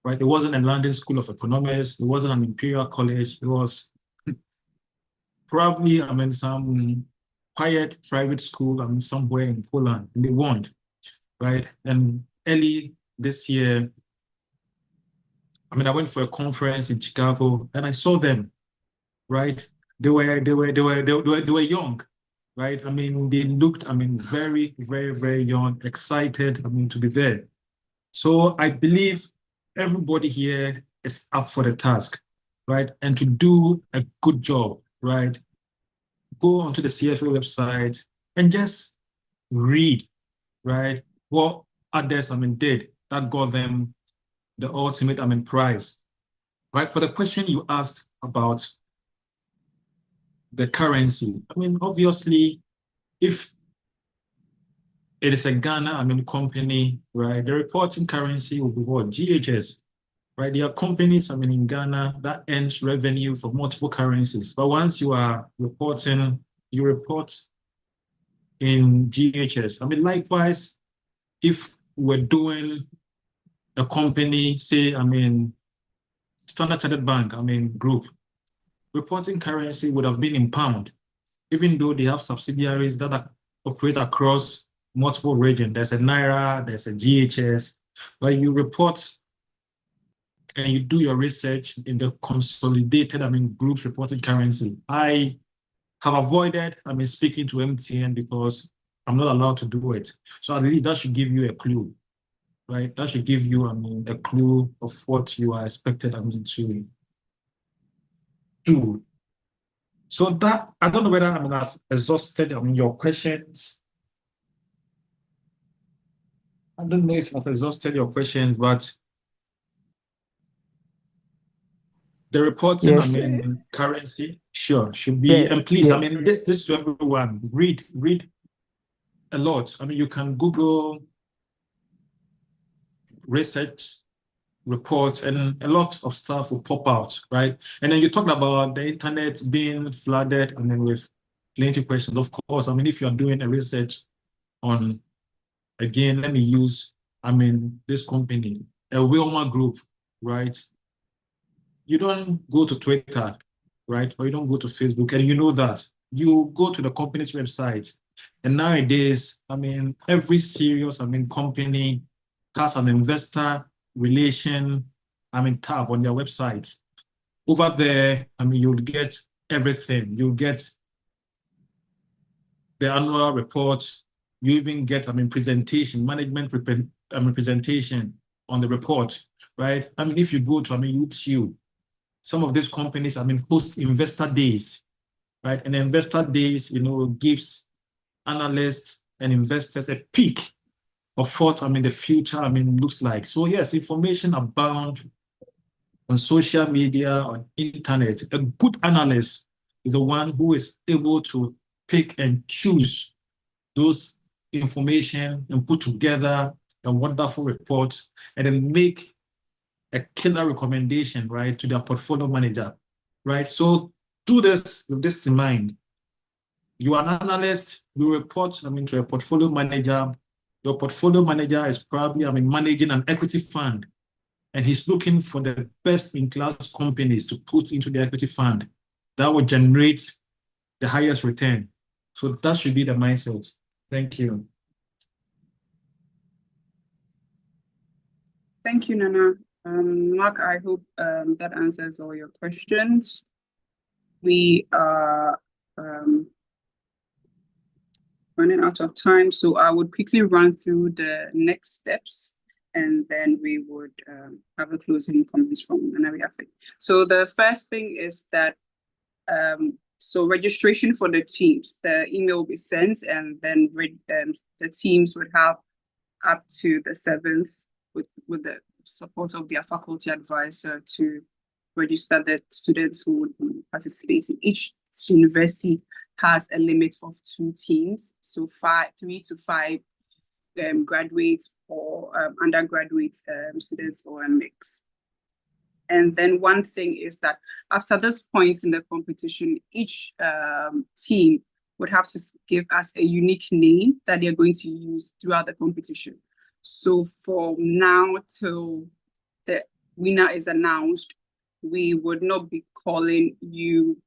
Speaker 1: right? It wasn't a London School of Economics. It wasn't an Imperial College. It was probably, some quiet private school, somewhere in Poland. And they won, right? And early this year, I went for a conference in Chicago and I saw them, right? They were young, right? They looked, very, very, very young, excited, to be there. So I believe everybody here is up for the task, right? And to do a good job, right? Go onto the CFA website and just read, right? What others, did that got them the ultimate, prize, right? For the question you asked about the currency, obviously, if it is a Ghana, company, right? The reporting currency will be what? GHS, right? There are companies, in Ghana that earns revenue for multiple currencies. But once you are reporting, you report in GHS. Likewise, if we're doing a company, say, Standard Chartered Bank, group, reporting currency would have been in pound, even though they have subsidiaries that operate across multiple regions. There's a Naira, there's a GHS, but you report and you do your research in the consolidated, group's reporting currency. I have avoided, speaking to MTN because I'm not allowed to do it. So at least that should give you a clue, right? That should give you, a clue of what you are expected, to do. So that, I don't know whether I've exhausted, your questions. I don't know if I've exhausted your questions, but the reporting,
Speaker 14: Yes.
Speaker 1: currency, sure, should be, and please, this to everyone, read a lot. You can Google research reports and a lot of stuff will pop out, right? And then you talked about the internet being flooded with plenty of questions. Of course, if you're doing a research on, again, let me use, this company, a Wilma Group, right? You don't go to Twitter, right? Or you don't go to Facebook, and you know that. You go to the company's website. And nowadays, every serious, company has an investor relation, tab on their website. Over there, you'll get everything. You'll get the annual report. You even get, presentation, management presentation on the report, right? If you go to, YouTube, some of these companies, host investor days, right? And investor days, gives analysts and investors a peek of what, the future, looks like. So yes, information abound on social media, on internet. A good analyst is the one who is able to pick and choose those information and put together a wonderful report and then make a killer recommendation, right, to their portfolio manager, right? So do this with this in mind. You are an analyst, you report, to a portfolio manager. Your portfolio manager is probably, managing an equity fund, and he's looking for the best-in-class companies to put into the equity fund that will generate the highest return. So that should be the mindset. Thank you.
Speaker 4: Thank you, Nana. Mark, I hope that answers all your questions. We are running out of time, so I would quickly run through the next steps, and then we would have a closing comments from Nana Riafe. So the first thing is that so registration for the teams, the email will be sent, and then the teams would have up to the 7th with the support of their faculty advisor to register the students who would be participating. Each university has a limit of 2 teams, so 3 to 5 graduates or undergraduate students, or a mix. And then one thing is that after this point in the competition, each team would have to give us a unique name that they're going to use throughout the competition. So from now till the winner is announced, we would not be calling you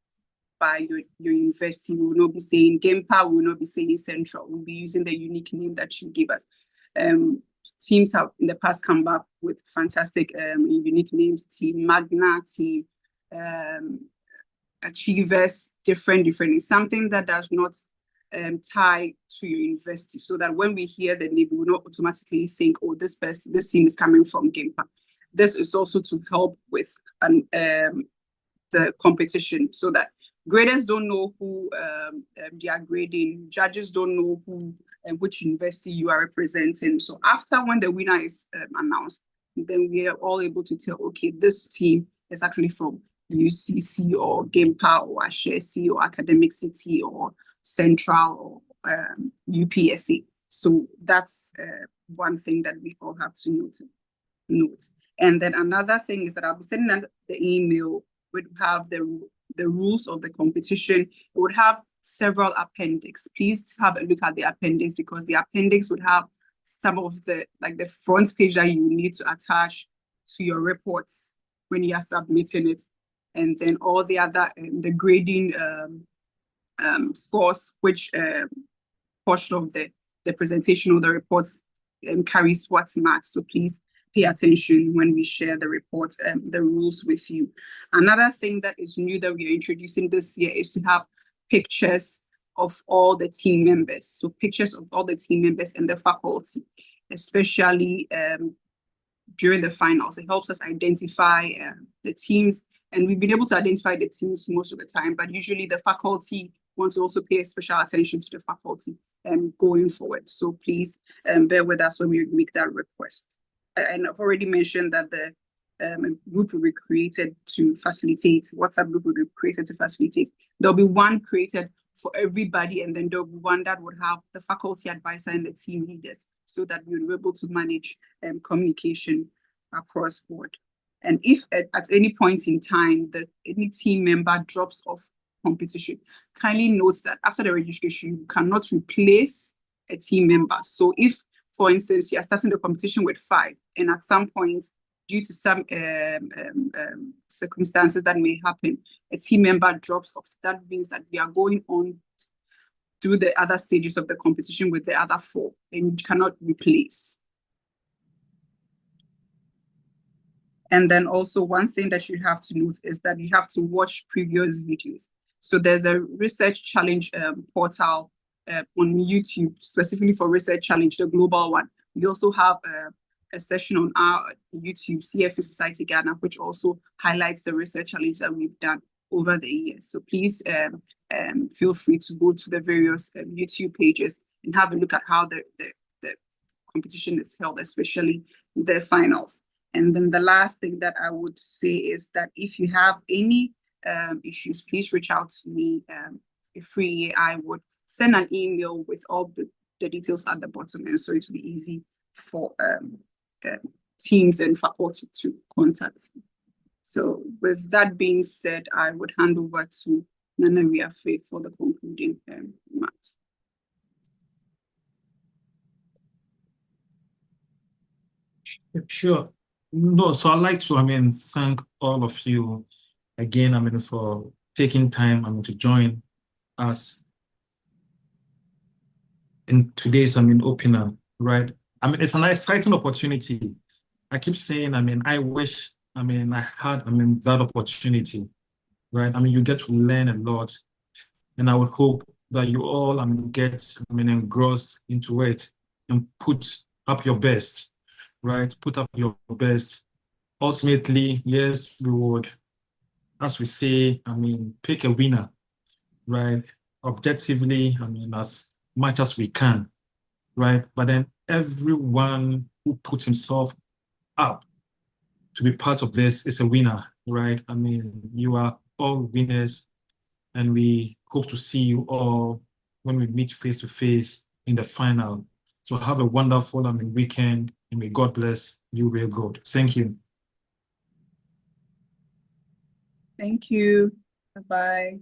Speaker 4: by your university. We will not be saying GAMPA, we will not be saying Central. We'll be using the unique name that you give us. Teams have in the past come back with fantastic unique names, Team Magna, Team Achievers, different. It's something that does not tie to your university, so that when we hear the name, we will not automatically think, oh, this team is coming from GAMPA. This is also to help with the competition, so that graders don't know who they are grading, judges don't know who and which university you are representing. So after when the winner is announced, then we are all able to tell, okay, this team is actually from UCC or GAMPA or Ashesi or Academic City or Central or UPSA. So that's one thing that we all have to note. And then another thing is that I'll be sending out the email, would have the rules of the competition. It would have several appendix. Please have a look at the appendix, because the appendix would have some of the front page that you need to attach to your reports when you are submitting it, and then all the other the grading scores, which portion of the presentation or the reports carries what marks. So please pay attention when we share the report and the rules with you. Another thing that is new that we are introducing this year is to have pictures of all the team members. So pictures of all the team members and the faculty, especially during the finals. It helps us identify the teams, and we've been able to identify the teams most of the time, but usually the faculty want to also pay special attention to the faculty going forward. So please bear with us when we make that request. And I've already mentioned that the group will be created to facilitate, WhatsApp group will be created to facilitate. There'll be one created for everybody, and then there'll be one that would have the faculty advisor and the team leaders, so that we'll be able to manage communication across board. And if at any point in time that any team member drops off competition, kindly note that after the registration, you cannot replace a team member. So if, for instance, you are starting the competition with 5, and at some point, due to some circumstances that may happen, a team member drops off, that means that we are going on through the other stages of the competition with the other 4, and you cannot replace. And then also one thing that you have to note is that you have to watch previous videos. So there's a research challenge portal on YouTube, specifically for research challenge, the global one. We also have a session on our YouTube, CFA Society Ghana, which also highlights the research challenge that we've done over the years. So please feel free to go to the various YouTube pages and have a look at how the competition is held, especially the finals. And then the last thing that I would say is that if you have any issues, please reach out to me. I would send an email with all the details at the bottom, and so it will be easy for teams and faculty to contact me. So with that being said, I would hand over to Nana Riafe for the concluding remarks.
Speaker 1: Sure. No, so I'd like to, thank all of you again, for taking time, to join us in today's, opener, right? It's an exciting opportunity. I keep saying, I wish, I had, that opportunity, right? You get to learn a lot, and I would hope that you all, get, engrossed into it and put up your best, right? Put up your best. Ultimately, yes, we would, as we say, pick a winner, right? Objectively, as much as we can, right? But then everyone who puts himself up to be part of this is a winner, right? You are all winners, and we hope to see you all when we meet face to face in the final. So have a wonderful, weekend, and may God bless you real good. Thank you.
Speaker 4: Thank you. Bye-bye.